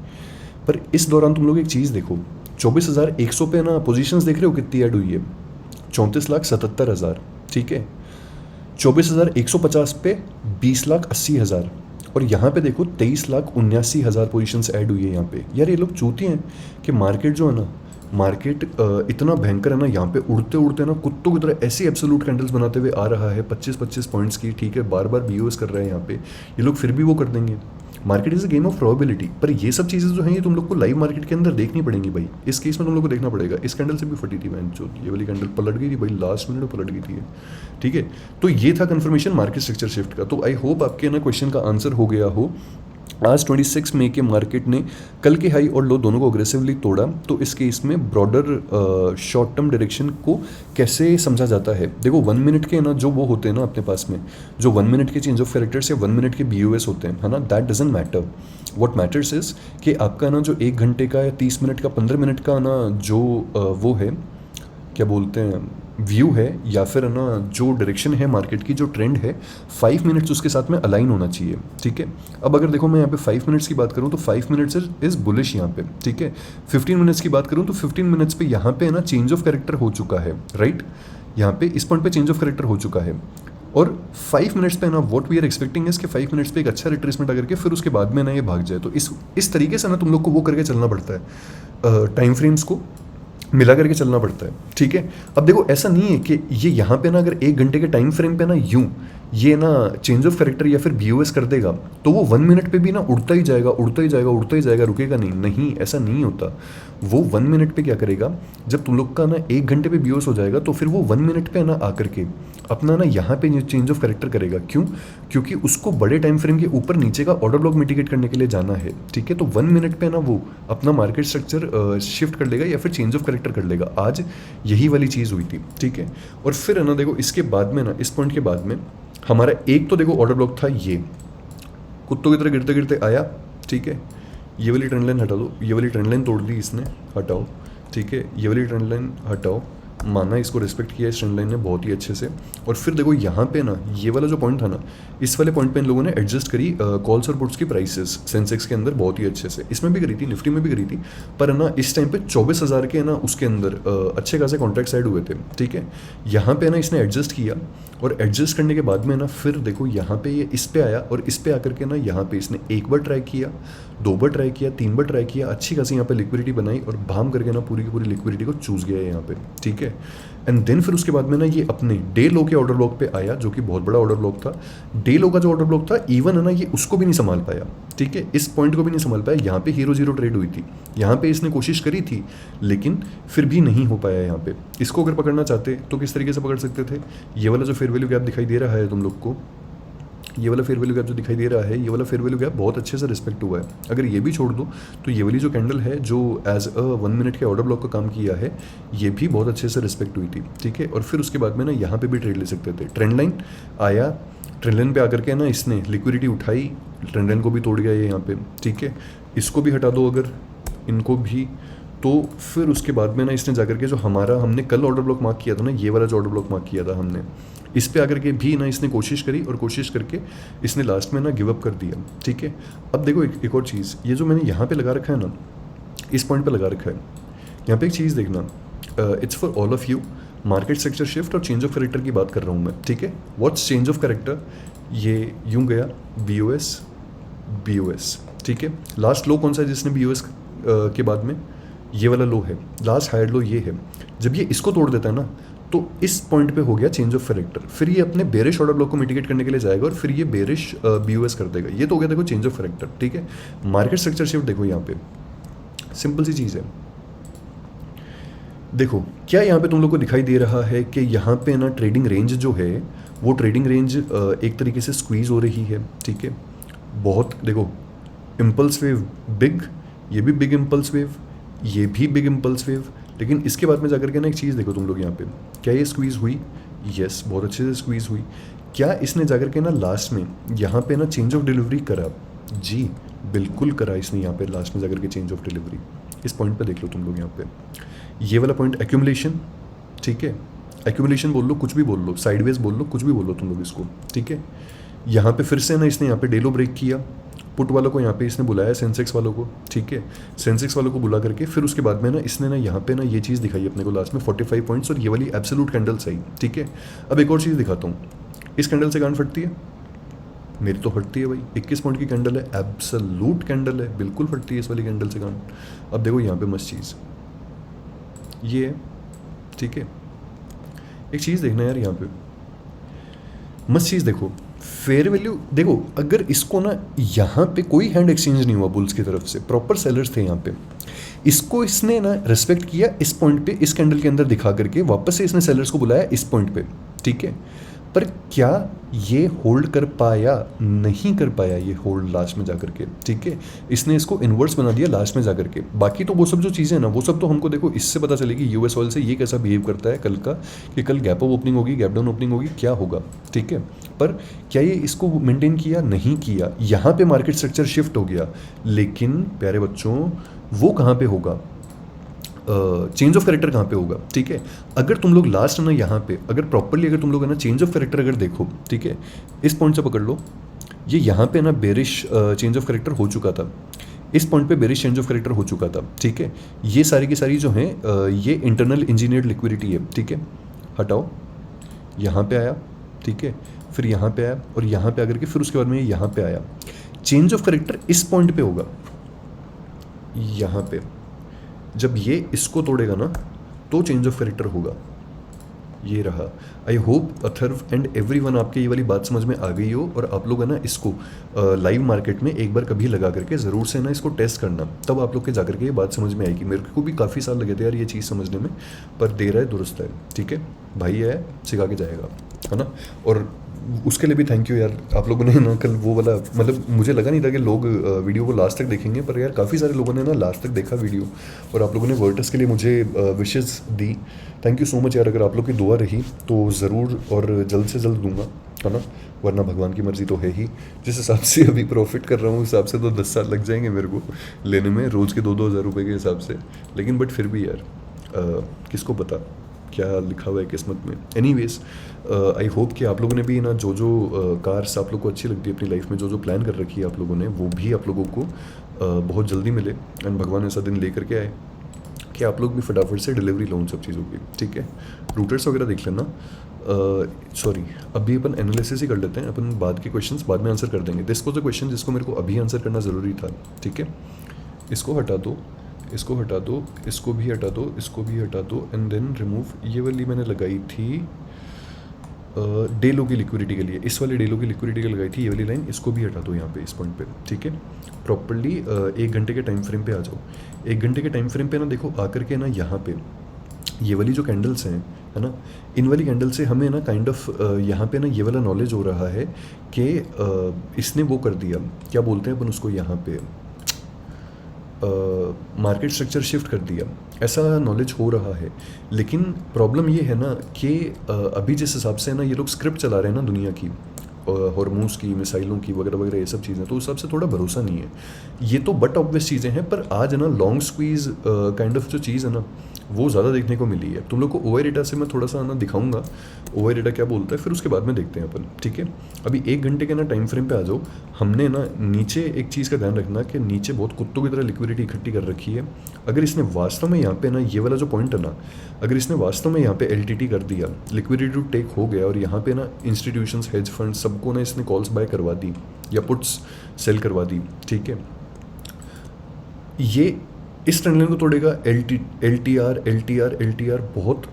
पर इस दौरान तुम लोग एक चीज़ देखो, 24,100 पे ना पोजीशंस देख रहे हो कितनी ऐड हुई है, 34,77,000, ठीक है। 24,150 पे 20,80,000, और यहाँ पे देखो 23,79,000 पोजीशंस ऐड हुई है यहाँ पे। यार ये लोग चूती हैं कि मार्केट जो है ना, मार्केट इतना भयंकर है ना, यहाँ पे उड़ते उड़ते ना कुत्तों की तरह ऐसी एब्सोल्यूट कैंडल्स बनाते हुए आ रहा है 25-25 पॉइंट्स की, ठीक है, बार बार बीओएस कर रहे हैं यहाँ पे ये लोग, फिर भी वो कर देंगे। Market is a game of probability, पर ये सब चीज़ें जो हैं ये तुम लोग को लाइव मार्केट के अंदर देखनी पड़ेंगी भाई। इस केस में तुम लोग को देखना पड़ेगा, इस कैंडल से भी फटी थी मैंने, जो ये वाली कैंडल पलट गई थी भाई, लास्ट मिनट में पलट गई थी ये, ठीक है। तो ये था कंफर्मेशन मार्केट स्ट्रक्चर शिफ्ट का। तो आई होप आपके ना क्वेश्चन का आंसर हो गया हो। आज 26 मई के मार्केट ने कल के हाई और लो दोनों को अग्रेसिवली तोड़ा, तो इस केस में ब्रॉडर शॉर्ट टर्म डायरेक्शन को कैसे समझा जाता है। देखो 1 मिनट के ना जो वो होते हैं ना अपने पास में, जो 1 मिनट के चेंज ऑफ कैरेक्टर्स या 1 मिनट के बीओएस होते हैं, है ना, that doesn't matter. What matters is कि आपका ना जो 1 घंटे का या 30 मिनट का 15 मिनट का ना जो वो है, क्या बोलते हैं, व्यू है, या फिर ना जो डायरेक्शन है मार्केट की, जो ट्रेंड है, 5 मिनट्स उसके साथ में अलाइन होना चाहिए, ठीक है। अब अगर देखो मैं यहाँ पे 5 मिनट्स की बात करूँ तो 5 मिनट्स इज बुलिश यहाँ पे, ठीक है। 15 मिनट्स की बात करूँ तो 15 मिनट्स पे यहाँ पे ना चेंज ऑफ कैरेक्टर हो चुका है, राइट, यहाँ पे इस पॉइंट पे चेंज ऑफ कैरेक्टर हो चुका है। और 5 मिनट्स पे ना what we are expecting is कि 5 मिनट्स पे एक अच्छा रिट्रेसमेंट आकर के फिर उसके बाद में ना ये भाग जाए। तो इस तरीके से ना तुम लोग को वो करके चलना पड़ता है, टाइम फ्रेम्स को मिला करके चलना पड़ता है, ठीक है। अब देखो ऐसा नहीं है कि ये यहाँ पे ना अगर 1 घंटे के टाइम फ्रेम पे ना यूं ये ना चेंज ऑफ कैरेक्टर या फिर बीओएस कर देगा तो वो 1 मिनट पे भी ना उड़ता ही जाएगा, उड़ता ही जाएगा, उड़ता ही जाएगा, रुकेगा नहीं, नहीं ऐसा नहीं होता। वो 1 मिनट पे क्या करेगा, जब तुम लोग का ना 1 घंटे पे बीओएस हो जाएगा तो फिर वो 1 मिनट पे ना आकर के अपना ना यहाँ पे चेंज ऑफ कैरेक्टर करेगा। क्यों? क्योंकि उसको बड़े टाइम फ्रेम के ऊपर नीचे का ऑर्डर ब्लॉक मिटिगेट करने के लिए जाना है, ठीक है। तो 1 मिनट पे ना वो अपना मार्केट स्ट्रक्चर शिफ्ट कर लेगा या फिर चेंज ऑफ कैरेक्टर कर लेगा। आज यही वाली चीज़ हुई थी, ठीक है। और फिर है ना देखो इसके बाद में ना, इस पॉइंट के बाद में हमारा एक तो देखो ऑर्डर ब्लॉक था, ये कुत्तों की तरह गिरते गिरते आया, ठीक है। ये वाली ट्रेंड लाइन हटा दो, ये वाली ट्रेंड लाइन तोड़ दी इसने, हटाओ, ठीक है। ये वाली ट्रेंड लाइन हटाओ, माना इसको रिस्पेक्ट किया इस ट्रेंड लाइन ने बहुत ही अच्छे से। और फिर देखो यहाँ पे ना ये वाला जो पॉइंट था ना, इस वाले पॉइंट पे इन लोगों ने एडजस्ट करी कॉल्स और पुट्स की प्राइसेस सेंसेक्स के अंदर बहुत ही अच्छे से, इसमें भी करी थी, निफ्टी में भी करी थी। पर है ना इस टाइम पे 24,000 के ना उसके अंदर अच्छे खासे कॉन्ट्रैक्ट्स ऐड हुए थे, ठीक है। यहाँ पे ना इसने एडजस्ट किया और एडजस्ट करने के बाद में ना फिर देखो यहाँ पे ये इस पे आया और इस पे आकर के ना यहाँ पे इसने एक बार ट्राई किया, 2 बार ट्राई किया, 3 बार ट्राई किया, अच्छी खासी यहाँ पे लिक्विडिटी बनाई और भाम करके ना पूरी की पूरी लिक्विडिटी को चूज गया है यहाँ पे, ठीक है। एंड देन फिर उसके बाद में ना ये अपने डे लो के ऑर्डर ब्लॉक पे आया, जो कि बहुत बड़ा ऑर्डर ब्लॉक था। डे लो का जो ऑर्डर ब्लॉक था इवन है ना ये उसको भी नहीं संभाल पाया, ठीक है, इस पॉइंट को भी नहीं संभाल पाया। यहाँ पे हीरो जीरो ट्रेड हुई थी, यहाँ पे इसने कोशिश करी थी लेकिन फिर भी नहीं हो पाया। यहाँ पे इसको अगर पकड़ना चाहते तो किस तरीके से पकड़ सकते थे, ये वाला जो फेयर वैल्यू गैप दिखाई दे रहा है तुम लोग को, ये वाला फेयर वैल्यू गैप जो दिखाई दे रहा है, ये वाला फेयर वैल्यू गैप बहुत अच्छे से रिस्पेक्ट हुआ है। अगर ये भी छोड़ दो तो ये वाली जो कैंडल है जो एज अ 1 मिनट के ऑर्डर ब्लॉक का काम किया है, ये भी बहुत अच्छे से रिस्पेक्ट हुई थी, ठीक है। और फिर उसके बाद में ना यहाँ पे भी ट्रेड ले सकते थे। ट्रेंड लाइन आया, ट्रेंड लाइन पे आकर के ना इसने लिक्विडिटी उठाई, ट्रेंड लाइन को भी तोड़ गया ये यहाँ पे, ठीक है। इसको भी हटा दो अगर, इनको भी, तो फिर उसके बाद में ना इसने जाकर के जो हमने कल ऑर्डर ब्लॉक मार्क किया था ना, ये वाला जो ऑर्डर ब्लॉक मार्क किया था हमने, इस पे आकर के भी ना इसने कोशिश करी और कोशिश करके इसने लास्ट में ना गिव अप कर दिया, ठीक है। अब देखो एक और चीज़, ये जो मैंने यहाँ पे लगा रखा है ना, इस पॉइंट पे लगा रखा है, यहाँ पे एक चीज़ देखना, it's for all of you. Market structure shift और चेंज ऑफ कैरेक्टर की बात कर रहा हूँ मैं, ठीक है। व्हाट्स चेंज ऑफ कैरेक्टर, ये यूँ गया BOS, ठीक है। लास्ट लो कौन सा है जिसने BOS के बाद में, ये वाला लो है, लास्ट हायर लो ये है। जब ये इसको तोड़ देता है ना तो इस पॉइंट पे हो गया चेंज ऑफ कैरेक्टर, फिर ये अपने बेरिश ऑर्डर ब्लॉक को मिटिगेट करने के लिए जाएगा और फिर ये बेरिश BOS कर देगा। ये तो हो गया देखो चेंज ऑफ कैरेक्टर, ठीक है। मार्केट स्ट्रक्चर शिफ्ट देखो, यहाँ पे सिंपल सी चीज़ है। देखो क्या यहाँ पे तुम लोग को दिखाई दे रहा है कि यहाँ पे ना ट्रेडिंग रेंज जो है वो ट्रेडिंग रेंज एक तरीके से स्क्वीज़ हो रही है, ठीक है। बहुत देखो, इम्पल्स वेव बिग, ये भी बिग इम्पल्स वेव, ये भी बिग इम्पल्स वेव, लेकिन इसके बाद में जाकर के ना एक चीज़ देखो तुम लोग यहाँ पे, क्या ये स्क्वीज़ हुई? यस, बहुत अच्छे से स्क्वीज़ हुई। क्या इसने जाकर के ना लास्ट में यहाँ पे ना चेंज ऑफ डिलीवरी करा? जी बिल्कुल करा इसने यहाँ पे लास्ट में जाकर के चेंज ऑफ डिलीवरी। इस पॉइंट पे देख लो तुम लोग यहाँ पे, ये वाला पॉइंट एक्यूमुलेशन, ठीक है। एक्यूमुलेशन बोल लो, कुछ भी बोल लो, साइडवेज बोल लो, कुछ भी बोल लो तुम लोग इसको, ठीक है। यहाँ पे फिर से ना इसने यहाँ पे डेलो ब्रेक किया, पुट वालों को यहाँ पे इसने बुलाया, सेंसेक्स वालों को, ठीक है। सेंसेक्स वालों को बुला करके फिर उसके बाद में ना इसने ना यहाँ पे ना ये चीज़ दिखाई अपने को लास्ट में 45 पॉइंट्स, और ये वाली एब्सोल्यूट कैंडल सही, ठीक है। अब एक और चीज़ दिखाता हूँ, इस कैंडल से गांड फटती है, मेरी तो फटती है भाई, 21 पॉइंट की कैंडल है, एब्सोल्यूट कैंडल है, बिल्कुल फटती है इस वाली कैंडल से गांड। अब देखो यहाँ पे मस्त चीज़ ये है, ठीक है। एक चीज़ देखना यार यहाँ पे, मस्त चीज़ देखो, फेयर वैल्यू देखो, अगर इसको ना यहाँ पे कोई हैंड एक्सचेंज नहीं हुआ बुल्स की तरफ से, प्रॉपर सेलर्स थे यहाँ पे, इसको इसने ना रेस्पेक्ट किया इस पॉइंट पे, इस कैंडल के अंदर दिखा करके वापस से इसने सेलर्स को बुलाया इस पॉइंट पे, ठीक है। पर क्या ये होल्ड कर पाया? नहीं कर पाया ये होल्ड लास्ट में जाकर के, ठीक है। इसने इसको इन्वर्स बना दिया लास्ट में जाकर के। बाकी तो वो सब जो चीज़ें ना, वो सब तो हमको देखो इससे पता चलेगी यूएस ऑयल से ये कैसा बिहेव करता है कल का, कि कल गैप अप ओपनिंग होगी, गैप डाउन ओपनिंग होगी, क्या होगा, ठीक है। पर क्या ये इसको मेंटेन किया? नहीं किया। यहाँ पे मार्केट स्ट्रक्चर शिफ्ट हो गया, लेकिन प्यारे बच्चों वो कहाँ पे होगा? चेंज ऑफ कैरेक्टर कहाँ पे होगा, ठीक है। अगर तुम लोग लास्ट ना यहाँ पे अगर प्रॉपरली अगर तुम लोग है ना चेंज ऑफ कैरेक्टर अगर देखो, ठीक है, इस पॉइंट से पकड़ लो, ये यहाँ पे ना बेरिश चेंज ऑफ कैरेक्टर हो चुका था, इस पॉइंट पे बेरिश चेंज ऑफ कैरेक्टर हो चुका था, ठीक है। ये सारी की सारी जो है ये इंटरनल इंजीनियर्ड लिक्विडिटी है, ठीक है। हटाओ, यहाँ पे आया, ठीक है, फिर यहाँ पे आया, और यहाँ पे आकर के फिर उसके बाद में यहाँ पे आया। चेंज ऑफ कैरेक्टर इस पॉइंट पे होगा, यहाँ पे जब ये इसको तोड़ेगा ना तो चेंज ऑफ कैरेक्टर होगा। ये रहा। I hope Atharva and everyone आपके ये वाली बात समझ में आ गई हो, और आप लोग है ना इसको लाइव मार्केट में एक बार कभी लगा करके ज़रूर से ना इसको टेस्ट करना, तब आप लोग के जाकर के ये बात समझ में आएगी। मेरे को भी काफ़ी साल लगे थे यार ये चीज़ समझने में, पर देर है दुरुस्त है, ठीक है। भाई है सिखा के जाएगा, है ना। और उसके लिए भी थैंक यू यार, आप लोगों ने ना कल वो वाला, मतलब मुझे लगा नहीं था कि लोग वीडियो को लास्ट तक देखेंगे, पर यार काफ़ी सारे लोगों ने ना लास्ट तक देखा वीडियो, और आप लोगों ने वर्टस के लिए मुझे wishes the. Thank you so much यार। अगर आप लोग की दुआ रही तो ज़रूर और जल्द से जल्द दूंगा, है ना, वरना भगवान की मर्ज़ी तो है ही। जिस हिसाब से अभी प्रॉफिट कर रहा हूँ उस हिसाब से तो 10 साल लग जाएंगे मेरे को लेने में, रोज़ के 2-2 हज़ार रुपये के हिसाब से। लेकिन बट फिर भी यार किसको पता क्या लिखा हुआ है किस्मत में। एनीवेज आई होप कि आप लोगों ने भी ना जो जो कार्स आप लोग को अच्छी लगती है अपनी लाइफ में, जो जो प्लान कर रखी है आप लोगों ने, वो भी आप लोगों को बहुत जल्दी मिले, एंड भगवान ऐसा दिन लेकर के आए कि आप लोग भी फटाफट से डिलीवरी लो उन सब चीज़ों की, ठीक है। रूटर्स वगैरह देख लेना। सॉरी, अभी अपन एनालिसिस ही कर लेते हैं, अपन बाद के क्वेश्चंस बाद में आंसर कर देंगे। दिस वाज अ क्वेश्चन जिसको मेरे को अभी आंसर करना ज़रूरी था, ठीक है। इसको हटा दो, इसको हटा दो, इसको भी हटा दो, इसको भी हटा दो, एंड देन रिमूव। ये वाली मैंने लगाई थी डेलो की लिक्विडिटी के लिए, इस वाले डेलो की लिक्विडिटी के लगाई थी ये वाली लाइन, इसको भी हटा दो यहाँ पे इस पॉइंट पे, ठीक है। प्रॉपर्ली 1 घंटे के टाइम फ्रेम पे आ जाओ। 1 घंटे के टाइम फ्रेम पे ना देखो आकर के ना यहाँ पे ये वाली जो कैंडल्स हैं, है ना, इन वाली कैंडल से हमें ना काइंड ऑफ यहाँ पे ना ये वाला नॉलेज हो रहा है कि इसने वो कर दिया, क्या बोलते हैं अपन उसको, यहाँ पे मार्केट स्ट्रक्चर शिफ्ट कर दिया, ऐसा नॉलेज हो रहा है। लेकिन प्रॉब्लम ये है ना कि अभी जिस हिसाब से ना ये लोग स्क्रिप्ट चला रहे हैं ना दुनिया की, हॉर्मोन्स की, मिसाइलों की वगैरह वगैरह, ये सब चीज़ें, तो उस हिसाब से थोड़ा भरोसा नहीं है। ये तो बट ऑब्वियस चीज़ें हैं, पर आज ना लॉन्ग स्क्वीज काइंड ऑफ जो चीज़ है ना वो ज़्यादा देखने को मिली है। तुम लोग को ओवर डेटा से मैं थोड़ा सा ना दिखाऊंगा ओवर डेटा क्या बोलता है, फिर उसके बाद में देखते हैं अपन, ठीक है। अभी 1 घंटे के ना टाइम फ्रेम पे आ जाओ। हमने ना नीचे एक चीज़ का ध्यान रखना कि नीचे बहुत कुत्तों की तरह लिक्विडिटी इकट्ठी कर रखी है। अगर इसने वास्तव में यहाँ पे ना ये वाला जो पॉइंट है ना, अगर इसने वास्तव में यहाँ पे LTT कर दिया, लिक्विडिटी टू टेक हो गया, और यहाँ पे ना इंस्टीट्यूशंस, हेज फंड, सबको ना इसने कॉल्स बाय करवा दी या पुट्स सेल करवा दी, ठीक है। ये इस ट्रेंड लाइन को तोड़ेगा, LTR बहुत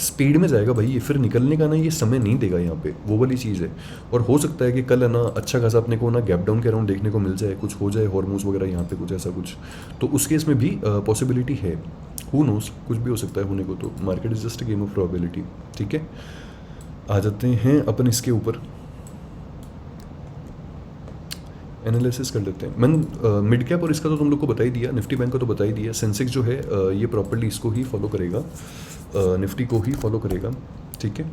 स्पीड में जाएगा भाई ये, फिर निकलने का ना ये समय नहीं देगा यहाँ पे, वो वाली चीज़ है। और हो सकता है कि कल है ना अच्छा खासा अपने को ना गैप डाउन के अराउंड देखने को मिल जाए, कुछ हो जाए हॉर्मोन्स वगैरह यहाँ पे, कुछ ऐसा कुछ, तो उस केस में भी पॉसिबिलिटी है। हु नोस, कुछ भी हो सकता है होने को, तो market is just a game of probability, ठीक है। आ जाते हैं अपन इसके ऊपर एनालिसिस कर लेते हैं। मैं मिड कैप और इसका तो तुम लोग को बता ही दिया, निफ्टी बैंक का तो बता ही दिया। सेंसेक्स जो है ये प्रॉपर्ली इसको ही फॉलो करेगा, निफ्टी को ही फॉलो करेगा, ठीक है।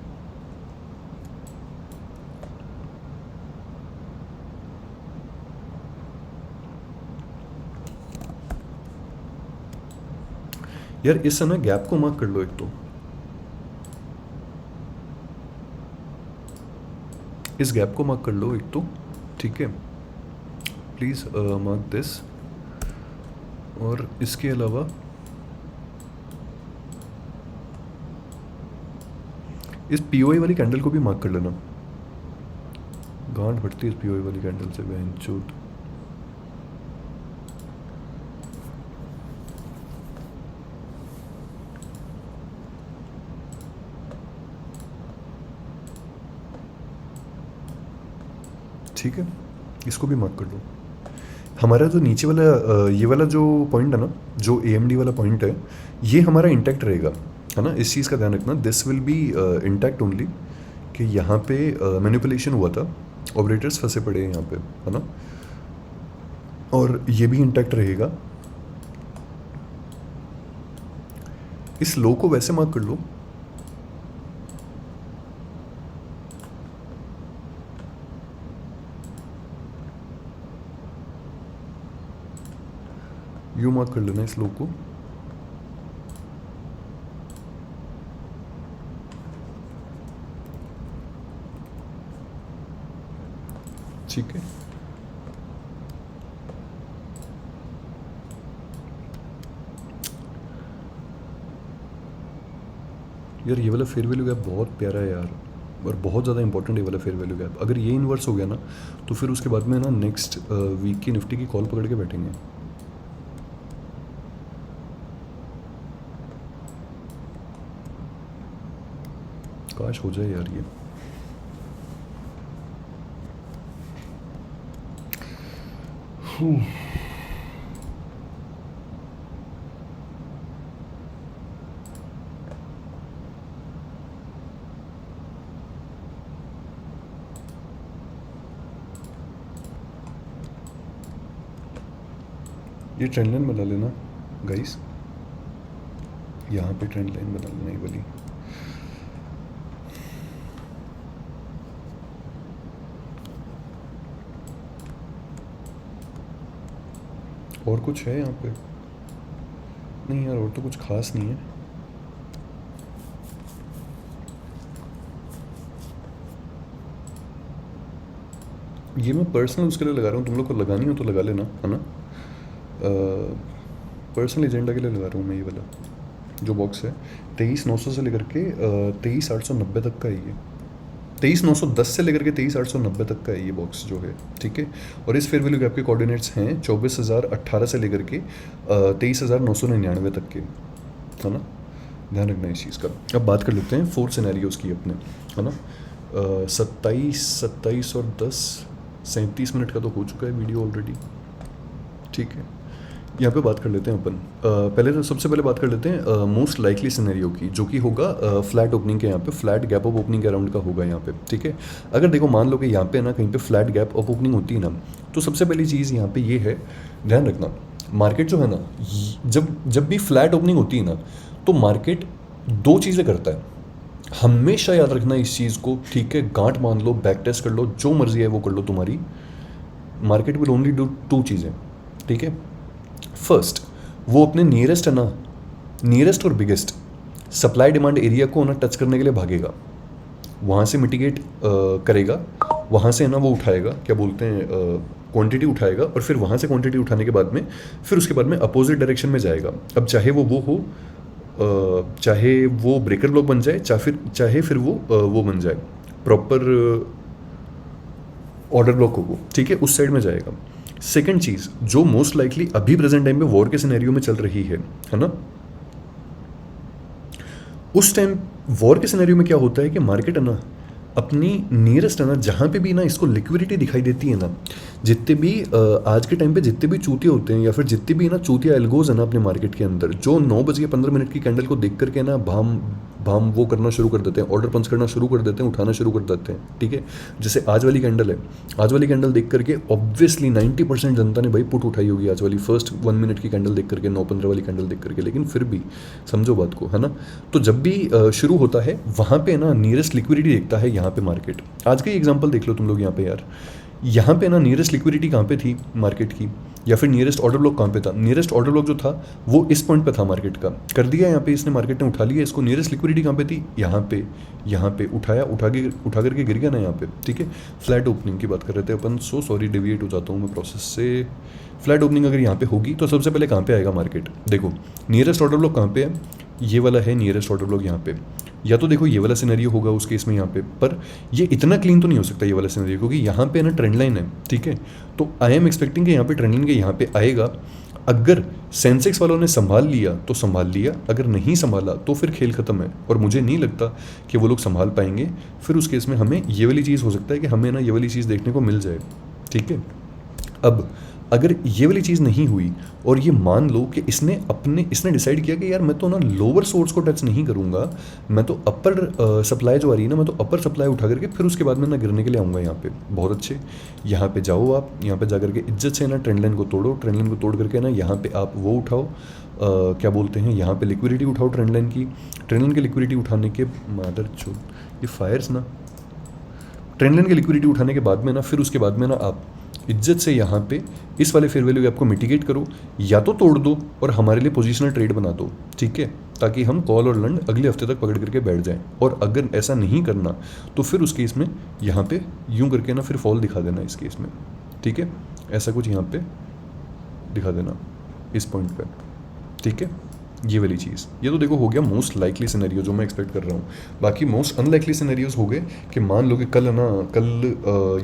यार इस समय गैप को मार्क कर लो एक तो, इस गैप को मार्क कर लो एक तो, ठीक है। Please mark this. और इसके अलावा इस पीओआई वाली कैंडल को भी मार्क कर लेना। गांठ बढ़ती है इस पीओआई वाली कैंडल से, बहन चोट। ठीक है, इसको भी मार्क कर लो। हमारा जो नीचे वाला ये वाला जो पॉइंट है ना, जो AMD वाला पॉइंट है, ये हमारा इंटैक्ट रहेगा, है ना। इस चीज़ का ध्यान रखना, this will be intact only, कि यहाँ पे मैनिपुलेशन हुआ था, ऑपरेटर्स फंसे पड़े हैं यहाँ पे, है ना। और ये भी इंटैक्ट रहेगा। इस लो को वैसे मार्क कर लो, यू मार्क कर लेना इस लो को। ठीक है, यार ये वाला फेयर वैल्यू गैप बहुत प्यारा है यार, और बहुत ज़्यादा इंपॉर्टेंट है ये वाला फेयर वैल्यू गैप। अगर ये इन्वर्स हो गया ना, तो फिर उसके बाद में ना नेक्स्ट वीक की निफ्टी की कॉल पकड़ के बैठेंगे। काश हो जाए यार ये। ये ट्रेंड लाइन बना लेना गाइस, यहाँ पे ट्रेंड लाइन बना लेना ये वाली। और कुछ है यहाँ पे? नहीं यार, और तो कुछ खास नहीं है। ये मैं पर्सनल उसके लिए लगा रहा हूँ, तुम लोग को लगानी हो तो लगा लेना, है ना। पर्सनल एजेंडा के लिए लगा रहा हूँ मैं ये वाला जो बॉक्स है। 23,900 से लेकर के 23,890 तक का है ये। 23,910 से लेकर के 23,890 तक का है ये बॉक्स जो है, ठीक है। और इस फेयर वैल्यू गैप के कोऑर्डिनेट्स हैं 24,018 से लेकर के 23,999 तक के, है ना। ध्यान रखना इस चीज़ का। अब बात कर लेते हैं 4 सिनेरियोज़ की अपने, है ना। 27 और 10, 37 मिनट का तो हो चुका है वीडियो ऑलरेडी, ठीक है। यहाँ पे बात कर लेते हैं अपन। पहले तो सबसे पहले बात कर लेते हैं मोस्ट लाइकली सिनेरियो की, जो कि होगा फ्लैट ओपनिंग के, यहाँ पे फ्लैट गैप अप ओपनिंग के अराउंड का होगा यहाँ पे, ठीक है। अगर देखो मान लो कि यहाँ पे ना कहीं पे फ्लैट गैप अप ओपनिंग होती है ना, तो सबसे पहली चीज़ यहाँ पे ये है, ध्यान रखना, मार्केट जो है ना, जब भी फ्लैट ओपनिंग होती है ना, तो मार्केट 2 चीज़ें करता है। हमेशा याद रखना इस चीज़ को, ठीक है। गांठ मान लो, बैक टेस्ट कर लो, जो मर्जी है वो कर लो तुम्हारी, मार्केट विल ओनली डू 2 चीज़ें, ठीक है। फर्स्ट, वो अपने नियरेस्ट है ना, नियरेस्ट और बिगेस्ट सप्लाई डिमांड एरिया को ना टच करने के लिए भागेगा, वहाँ से मिटिगेट करेगा, वहाँ से है ना वो उठाएगा, क्या बोलते हैं, क्वांटिटी उठाएगा, और फिर वहाँ से क्वांटिटी उठाने के बाद में फिर उसके बाद में अपोजिट डायरेक्शन में जाएगा। अब चाहे वो हो, चाहे वो ब्रेकर ब्लॉक बन जाए, चाहे फिर वो बन जाए प्रॉपर ऑर्डर ब्लॉक हो वो, ठीक है, उस साइड में जाएगा। सेकंड चीज़ जो मोस्ट लाइकली अभी प्रेजेंट टाइम पे वॉर के सिनेरियो में चल रही है ना, उस टाइम वॉर के सिनेरियो में क्या होता है कि मार्केट है ना अपनी नियरेस्ट है ना, जहाँ पे भी ना इसको लिक्विडिटी दिखाई देती है ना, जितने भी आज के टाइम पे जितने भी चूतिया होते हैं, या फिर जितने भी ना चूतिया एल्गोज है ना अपने मार्केट के अंदर, जो 9 बज के 15 मिनट की कैंडल को देख करके ना हम वो करना शुरू कर देते हैं, ऑर्डर पंच करना शुरू कर देते हैं, उठाना शुरू कर देते हैं, ठीक है। जैसे आज वाली कैंडल है, आज वाली कैंडल देख करके ऑब्वियसली 90% जनता ने भाई पुट उठाई होगी आज वाली फर्स्ट 1 मिनट की कैंडल देख करके, 9:15 वाली कैंडल देख करके, लेकिन फिर भी समझो बात को, है ना। तो जब भी शुरू होता है वहाँ पे ना नियरेस्ट लिक्विडिटी देखता है यहाँ पे मार्केट। आज का ही एग्जांपल देख लो तुम लोग यहाँ पे यार, यहाँ पे ना नियरेस्ट लिक्विडिटी कहाँ पे थी मार्केट की, या फिर नियरेस्ट ऑर्डर ब्लॉक कहाँ पे था। नियरेस्ट ऑर्डर ब्लॉक जो था वो इस पॉइंट पे था मार्केट का, कर दिया यहाँ पे इसने, मार्केट ने उठा लिया इसको। नियरेस्ट लिक्विडिटी कहाँ पे थी, यहाँ पे उठाया, उठा करके गिर गया ना यहाँ पे, ठीक है। फ्लैट ओपनिंग की बात कर रहे थे अपन, सो सॉरी डेविएट हो जाता हूँ मैं प्रोसेस से। फ्लैट ओपनिंग अगर यहाँ पे होगी तो सबसे पहले कहाँ पे आएगा मार्केट, देखो नियरेस्ट ऑर्डर ब्लॉक कहाँ पे है, ये वाला है नियरेस्ट ऑर्डर ब्लॉक यहाँ पे। या तो देखो ये वाला सिनेरियो होगा उस केस में यहाँ पे, पर ये इतना क्लीन तो नहीं हो सकता ये वाला सिनेरियो, क्योंकि यहाँ पे ना ट्रेंड लाइन है, ठीक है। तो आई एम एक्सपेक्टिंग कि यहाँ पे ट्रेंड लाइन के यहाँ पे आएगा। अगर सेंसेक्स वालों ने संभाल लिया तो संभाल लिया, अगर नहीं संभाला तो फिर खेल खत्म है, और मुझे नहीं लगता कि वो लोग संभाल पाएंगे। फिर उस केस में हमें ये वाली चीज़ हो सकता है कि हमें ना ये वाली चीज़ देखने को मिल जाए, ठीक है। अब अगर ये वाली चीज़ नहीं हुई और ये मान लो कि इसने डिसाइड किया कि यार मैं तो ना लोअर सोर्स को टच नहीं करूँगा, मैं तो अपर सप्लाई जो आ रही है ना, मैं तो अपर सप्लाई उठा करके फिर उसके बाद में ना गिरने के लिए आऊँगा यहाँ पे। बहुत अच्छे, यहाँ पे जाओ आप, यहाँ पे जा करके इज्जत से ना ट्रेंड लाइन को तोड़ो, ट्रेंड लाइन को तोड़ करके ना यहाँ पे आप वो उठाओ, क्या बोलते हैं, यहाँ पे लिक्विडिटी उठाओ ट्रेंड लाइन की। ट्रेंड लाइन की लिक्विडिटी उठाने के मादर चो ये फायर्स ना, ट्रेंड लाइन की लिक्विडिटी उठाने के बाद में ना फिर उसके बाद में ना आप इज्जत से यहाँ पे इस वाले फेयर वैल्यू गैप को मिटिगेट करो, या तो तोड़ दो और हमारे लिए पोजीशनल ट्रेड बना दो, ठीक है, ताकि हम कॉल और लंड अगले हफ्ते तक पकड़ करके बैठ जाएं। और अगर ऐसा नहीं करना तो फिर उस केस में यहाँ पे यूं करके ना फिर फॉल दिखा देना इस केस में, ठीक है, ऐसा कुछ यहाँ पे दिखा देना इस पॉइंट पे, ठीक है। ये वाली चीज़, ये तो देखो हो गया मोस्ट लाइकली सिनेरियो जो मैं एक्सपेक्ट कर रहा हूँ। बाकी मोस्ट अनलाइकली सिनेरियोज हो गए कि मान लो कि कल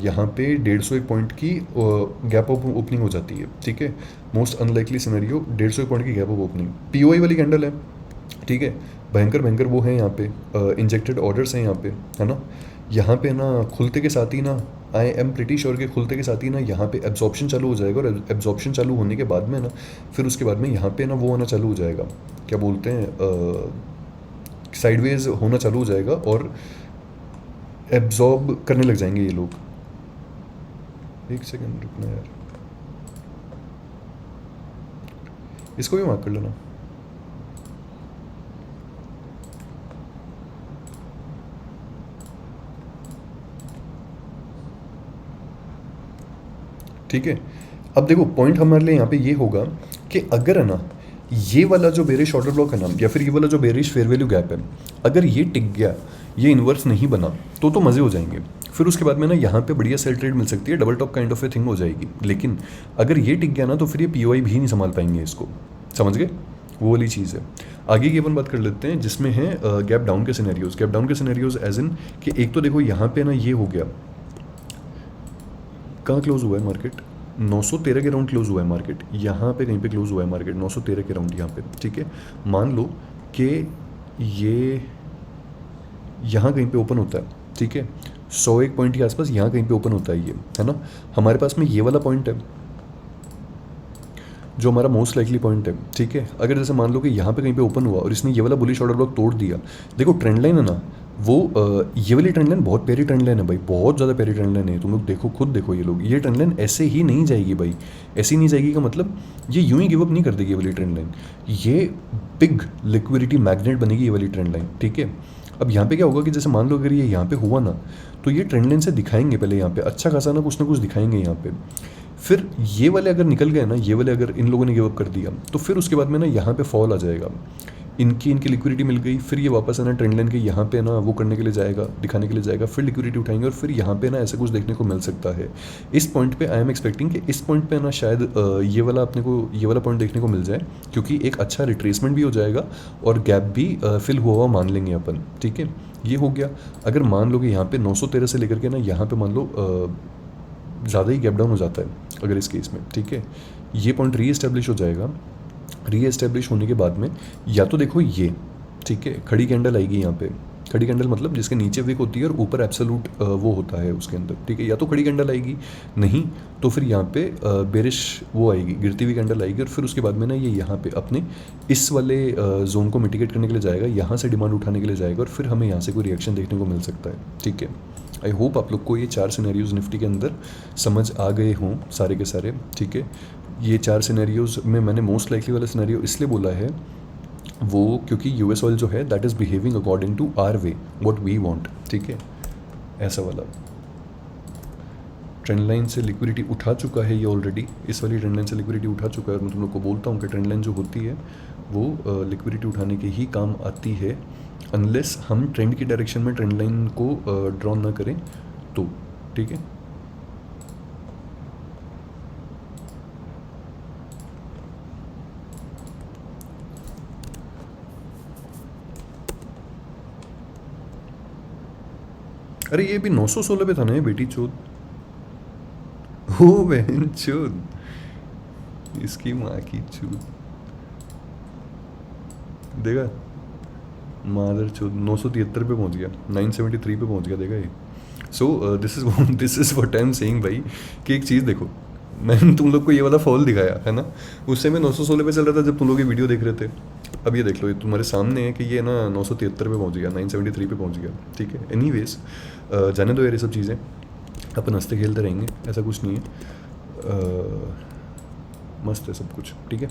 यहाँ पे 150 पॉइंट की गैप ऑफ ओपनिंग हो जाती है, ठीक है। मोस्ट अनलाइकली सिनेरियो 150 पॉइंट की गैप ऑफ ओपनिंग, पीओआई वाली कैंडल है, ठीक है। भयंकर वो है यहाँ पे, इंजेक्टेड ऑर्डर्स हैं यहाँ पे, है ना। यहाँ पे ना खुलते के साथ ही ना, आई एम प्रिटी श्योर के खुलते के साथ ही ना यहाँ पे एब्जॉर्प्शन चालू हो जाएगा, और एब्जॉर्प्शन चालू होने के बाद में ना फिर उसके बाद में यहाँ पे ना वो आना चालू हो जाएगा, क्या बोलते हैं, साइडवेज होना चालू हो जाएगा और एब्जॉर्ब करने लग जाएंगे ये लोग। एक सेकंड रुकना यार, इसको भी मार्क कर लेना। ठीक है, अब देखो पॉइंट हमारे लिए यहाँ पे ये होगा कि अगर है ना ये वाला जो बेरिश ऑर्डर ब्लॉक है ना, या फिर ये वाला जो बेरिश फेयर वैल्यू गैप है, अगर ये टिक गया, ये इन्वर्स नहीं बना, तो मज़े हो जाएंगे। फिर उसके बाद में ना यहाँ पे बढ़िया सेल ट्रेड मिल सकती है, double top kind of a thing हो जाएगी। लेकिन अगर ये टिक गया ना तो फिर ये पीओआई भी नहीं संभाल पाएंगे इसको, समझ गए, वो वाली चीज़ है। आगे की अपन बात कर लेते हैं जिसमें है गैप डाउन के सिनेरियोज। गैप डाउन के सिनेरियोज एज इन कि एक तो देखो यहाँ पे ना ये हो गया, कहाँ क्लोज हुआ है मार्केट, 913 के राउंड क्लोज हुआ है मार्केट, यहाँ पे कहीं पे क्लोज हुआ है मार्केट 913 के राउंड यहाँ पे, ठीक है। मान लो कि ये यहाँ कहीं पे ओपन होता है, ठीक है, 101 पॉइंट के आसपास यहाँ कहीं पे ओपन होता है ये, है ना। हमारे पास में ये वाला पॉइंट है जो हमारा मोस्ट लाइकली पॉइंट है, ठीक है। अगर जैसे मान लो कि यहाँ पे कहीं पे ओपन हुआ और इसने ये वाला बुलिश ऑर्डर ब्लॉक तोड़ दिया, देखो ट्रेंड लाइन है ना वो ये वाली ट्रेंड लाइन बहुत प्यारी ट्रेंड लाइन है भाई, बहुत ज़्यादा प्यारी ट्रेंड लाइन है। तुम लोग देखो, खुद देखो, ये लोग, ये ट्रेंड लाइन ऐसे ही नहीं जाएगी भाई, ऐसी नहीं जाएगी का मतलब ये यूं ही गिव अप नहीं कर देगी ये वाली ट्रेंड लाइन, ये बिग लिक्विडिटी मैग्नेट बनेगी ये वाली ट्रेंड लाइन, ठीक है। अब यहाँ पे क्या होगा कि जैसे मान लो अगर ये यहाँ पे हुआ ना, तो ये ट्रेंड लाइन से दिखाएंगे पहले यहाँ पे अच्छा खासा ना कुछ दिखाएंगे यहाँ पे। फिर ये वाले अगर निकल गए ना, ये वाले अगर इन लोगों ने गिव अप कर दिया, तो फिर उसके बाद में ना यहाँ पे फॉल आ जाएगा, इनकी लिक्विडिटी मिल गई, फिर ये वापस है ना ट्रेंड लाइन के यहाँ पे ना वो करने के लिए जाएगा, दिखाने के लिए जाएगा, फिर लिक्विडिटी उठाएंगे और फिर यहाँ पे ना ऐसा कुछ देखने को मिल सकता है। इस पॉइंट पे आई एम एक्सपेक्टिंग कि इस पॉइंट पे ना शायद ये वाला अपने को ये वाला पॉइंट देखने को मिल जाए, क्योंकि एक अच्छा रिट्रेसमेंट भी हो जाएगा और गैप भी फिल हुआ मान लेंगे अपन, ठीक है। ये हो गया। अगर मान लो कि यहाँ पे 913 से लेकर के ना यहाँ पे मान लो ज़्यादा ही गैप डाउन हो जाता है अगर इस केस में, ठीक है, ये पॉइंट रीएस्टेब्लिश हो जाएगा। रीएस्टेब्लिश होने के बाद में या तो देखो ये, ठीक है, खड़ी कैंडल आएगी यहाँ पे, खड़ी कैंडल मतलब जिसके नीचे विक होती है और ऊपर एब्सोल्यूट वो होता है उसके अंदर, ठीक है। या तो खड़ी कैंडल आएगी, नहीं तो फिर यहाँ पे बेरिश वो आएगी, गिरती हुई कैंडल आएगी, और फिर उसके बाद में ना ये यहाँ पे अपने इस वाले जोन को मिटिगेट करने के लिए जाएगा, यहाँ से डिमांड उठाने के लिए जाएगा, और फिर हमें यहाँ से कोई रिएक्शन देखने को मिल सकता है, ठीक है। आई होप आप लोग को ये 4 सिनेरियोज निफ्टी के अंदर समझ आ गए हों सारे के सारे, ठीक है। ये 4 सिनेरियोज में मैंने मोस्ट लाइकली वाला सिनेरियो इसलिए बोला है वो क्योंकि यूएस ऑयल जो है that is behaving according to our way what we want, ठीक है। ऐसा वाला ट्रेंड लाइन से लिक्विडिटी उठा चुका है ये ऑलरेडी, इस वाली ट्रेंड लाइन से लिक्विडिटी उठा चुका है, और मैं तुम लोग को बोलता हूँ कि ट्रेंड लाइन जो होती है वो लिक्विडिटी उठाने के ही काम आती है, अनलेस हम ट्रेंड की डायरेक्शन में ट्रेंड लाइन को ड्रॉ ना करें तो, ठीक है। अरे ये भी 916 पे था ना ये बेटी चोद, हो बहन चोद, इसकी माँ की चोद, देखा मादर चोद 973 पे पहुंच गया, 973 पे पहुंच गया, देखा ये। So this is what I am saying भाई, कि एक चीज़ देखो, मैंने तुम लोग को ये वाला फॉल दिखाया है ना, उससे मैं 916 पे चल रहा था जब तुम लोग ये वीडियो देख रहे थे। अब ये देख लो, ये तुम्हारे सामने है कि ये ना 973 पे पहुंच गया, 973 पे पहुंच गया, ठीक है। एनीवेज जाने दो यार ये सब चीज़ें, अपन हंसते खेलते रहेंगे, ऐसा कुछ नहीं है, मस्त है सब कुछ, ठीक है।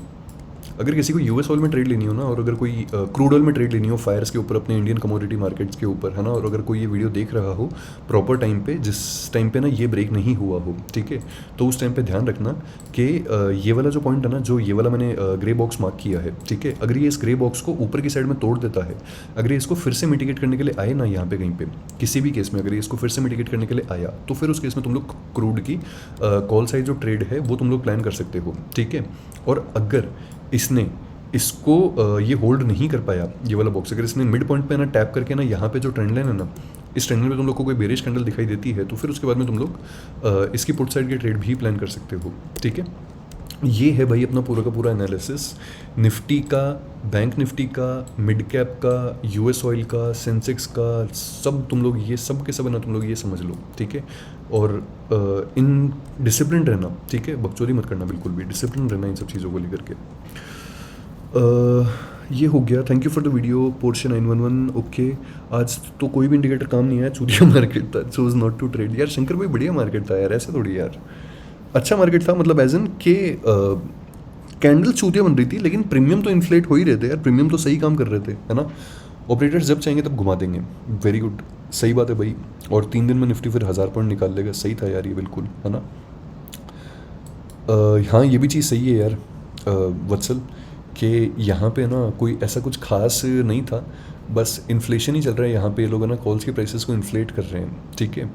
अगर किसी को यूएस ऑयल में ट्रेड लेनी हो ना, और अगर कोई क्रूड ऑयल में ट्रेड लेनी हो फायर्स के ऊपर, अपने इंडियन कमोडिटी मार्केट्स के ऊपर, है ना, और अगर कोई ये वीडियो देख रहा हो प्रॉपर टाइम पे, जिस टाइम पे ना ये ब्रेक नहीं हुआ हो, ठीक है, तो उस टाइम पे ध्यान रखना कि ये वाला जो पॉइंट है ना, जो ये वाला मैंने ग्रे बॉक्स मार्क किया है, ठीक है, अगर ये इस ग्रे बॉक्स को ऊपर की साइड में तोड़ देता है, अगर ये इसको फिर से मिटिगेट करने के लिए आए ना यहाँ पे कहीं पे, किसी भी केस में अगर ये इसको फिर से मिटिगेट करने के लिए आया, तो फिर उस केस में तुम लोग क्रूड की कॉल साइड जो ट्रेड है वो तुम लोग प्लान कर सकते हो, ठीक है। और अगर इसने इसको ये होल्ड नहीं कर पाया, ये वाला बॉक्स, अगर इसने मिड पॉइंट पे ना टैप करके ना यहाँ पे जो ट्रेंड लाइन है ना, इस ट्रेंड लाइन में तुम लोग को कोई बेरिश कैंडल दिखाई देती है, तो फिर उसके बाद में तुम लोग इसकी पुट साइड के ट्रेड भी प्लान कर सकते हो, ठीक है। ये है भाई अपना पूरा का पूरा एनालिसिस निफ्टी का, बैंक निफ्टी का, मिड कैप का, यूएस ऑयल का, सेंसेक्स का, सब तुम लोग ये सब के सब है ना, तुम लोग ये समझ लो, ठीक है। और इन डिसिप्लिन रहना, ठीक है, बकचोदी मत करना, बिल्कुल भी डिसिप्लिन रहना इन सब चीज़ों को लेकर के। ये हो गया, thank you for the video portion 911, okay. आज तो कोई भी इंडिकेटर काम नहीं आया, चूतिया मार्केट था, चूज नॉट टू ट्रेड। यार शंकर भाई बढ़िया मार्केट था यार, ऐसे थोड़ी यार, अच्छा मार्केट था, मतलब एज इन के कैंडल चूतिया बन रही थी, लेकिन प्रीमियम तो इन्फ्लेट हो ही रहे थे यार, प्रीमियम तो सही काम कर रहे थे, है ना। ऑपरेटर्स जब चाहेंगे तब घुमा देंगे, वेरी गुड, सही बात है भाई। और 3 दिन में निफ्टी फिर 1000 पॉइंट निकाल लेगा, सही था यार ये, बिल्कुल, है ना। हाँ ये भी चीज़ सही है यार वत्सल, कि यहाँ पे ना कोई ऐसा कुछ खास नहीं था, बस इन्फ्लेशन ही चल रहा है यहाँ पे, ये लोग है ना कॉल्स के प्राइसेस को इन्फ्लेट कर रहे हैं, ठीक है।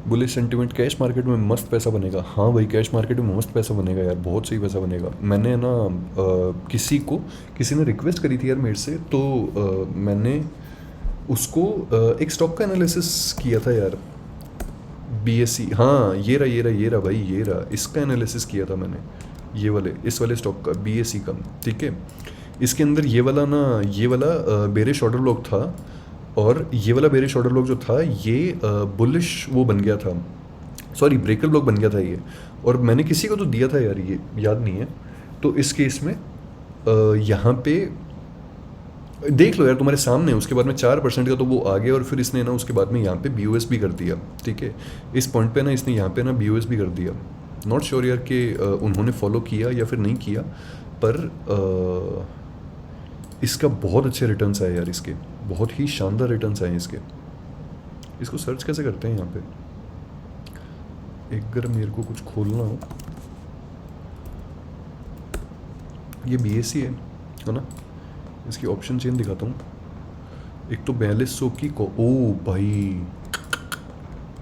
बुलिश सेंटिमेंट, कैश मार्केट में मस्त पैसा बनेगा, हाँ भाई कैश मार्केट में मस्त पैसा बनेगा यार, बहुत सही पैसा बनेगा। मैंने ना किसी ने रिक्वेस्ट करी थी यार मेरे से, तो मैंने उसको एक स्टॉक का एनालिसिस किया था यार, BSE, हाँ ये रहा भाई, ये रहा, इसका एनालिसिस किया था मैंने, ये वाले इस वाले स्टॉक का, BSE का, ठीक है। इसके अंदर ये वाला बेरिश ऑर्डर ब्लॉक था, और ये वाला बेरिश ऑर्डर ब्लॉक जो था ये बुलिश वो बन गया था, सॉरी ब्रेकर ब्लॉक बन गया था ये, और मैंने किसी को तो दिया था यार, ये याद नहीं है। तो इस केस में यहाँ पे देख लो यार तुम्हारे सामने, उसके बाद में 4% का तो वो आ गया, और फिर इसने ना उसके बाद में यहाँ पे BOS भी कर दिया, ठीक है। इस पॉइंट पे ना इसने यहाँ पे ना BOS भी कर दिया, नॉट श्योर यार कि उन्होंने फॉलो किया या फिर नहीं किया, पर इसका बहुत अच्छे रिटर्न्स आए यार, इसके बहुत ही शानदार रिटर्न्स आए इसके। इसको सर्च कैसे करते हैं यहाँ पे, एक अगर मेरे को कुछ खोलना हो, ये BSE है ना, इसकी ऑप्शन चेन दिखाता हूँ। एक तो 4200 की को, ओ भाई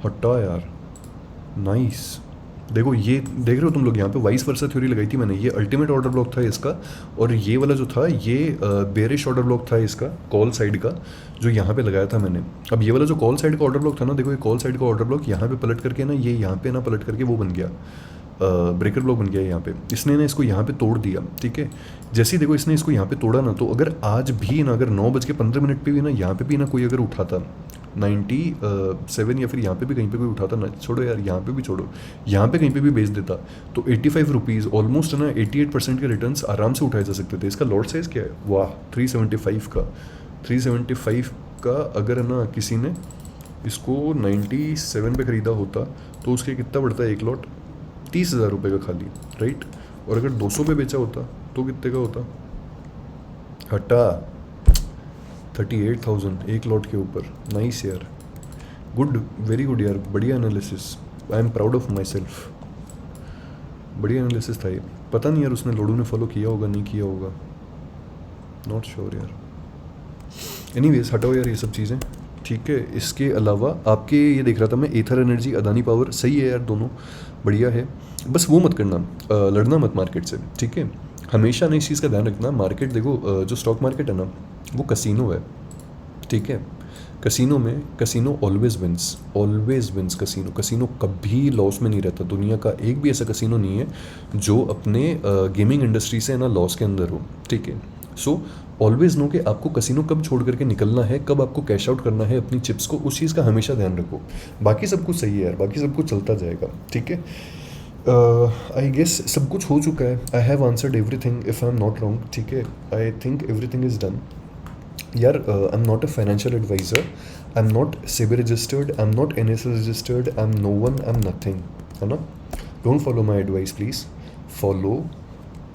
हटा यार, नाइस। देखो ये देख रहे हो तुम लोग, यहाँ पे वाइस वर्सा थ्योरी लगाई थी मैंने, ये अल्टीमेट ऑर्डर ब्लॉक था इसका, और ये वाला जो था ये बेरिश ऑर्डर ब्लॉक था इसका, कॉल साइड का, जो यहाँ पे लगाया था मैंने। अब ये वाला जो कॉल साइड का ऑर्डर ब्लॉक था ना, देखो ये कॉल साइड का ऑर्डर ब्लॉक यहाँ पे पलट करके ना, ये यहाँ पे ना पलट करके वो बन गया, ब्रेकर ब्लॉक बन गया है यहाँ पे, इसने ना इसको यहाँ पे तोड़ दिया, ठीक है। जैसे ही देखो इसने इसको यहाँ पे तोड़ा ना, तो अगर आज भी ना, अगर 9:15 पे भी ना, यहाँ पे भी ना कोई अगर उठाता 97 या फिर यहाँ पे भी कहीं पे कोई उठाता ना, छोड़ो यार यहाँ पे भी छोड़ो, यहाँ पे कहीं पे भी बेच देता, तो 85 रुपीज़ ऑलमोस्ट ना 88% के रिटर्न्स आराम से उठाए जा सकते थे। इसका लॉट साइज़ क्या है, वाह 375 का, 375 का अगर ना किसी ने इसको 97 पे ख़रीदा होता तो उसके कितना पड़ता है एक लॉट, 30,000 रुपये का खाली, राइट। और अगर 200 पे बेचा होता तो कितने का होता, हटा 38,000 एक लॉट के ऊपर। नाइस यार, गुड, वेरी गुड यार, बढ़िया analysis, I am proud of my self, बढ़िया एनालिसिस था ये। पता नहीं यार उसने लोडू ने फॉलो किया होगा नहीं किया होगा, नॉट श्योर यार। एनीवेज हटाओ यार ये सब चीज़ें, ठीक है। इसके अलावा आपके ये देख रहा था मैं, एथर एनर्जी, अदानी पावर, सही है यार, दोनों बढ़िया है। बस वो मत करना, लड़ना मत मार्केट से, ठीक है। हमेशा ना इस चीज़ का ध्यान रखना, मार्केट देखो जो स्टॉक मार्केट है ना वो कसिनो है, ठीक है। कसिनो में, कसिनो ऑलवेज विंस, कसिनो कभी लॉस में नहीं रहता। दुनिया का एक भी ऐसा कसिनो नहीं है जो अपने गेमिंग इंडस्ट्री से ना लॉस के अंदर हो, ठीक है। सो ऑलवेज नो कि आपको कसिनो कब छोड़ करके निकलना है, कब आपको कैश आउट करना है अपनी चिप्स को, उस चीज़ का हमेशा ध्यान रखो। बाकी सब कुछ सही है यार, बाकी सब कुछ चलता जाएगा, ठीक है। आई गेस सब कुछ हो चुका है, I have answered everything if I am not wrong, ठीक है। I think everything is done यार। I am not a financial advisor, I am not SEBI registered, I am not NSE registered, I am no one, I am nothing, है ना। Don't follow my advice please, follow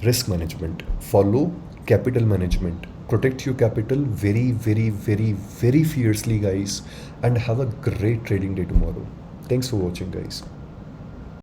risk management, follow capital management, protect your capital very, very, very, very fiercely guys, and have a great trading day tomorrow. Thanks for watching guys.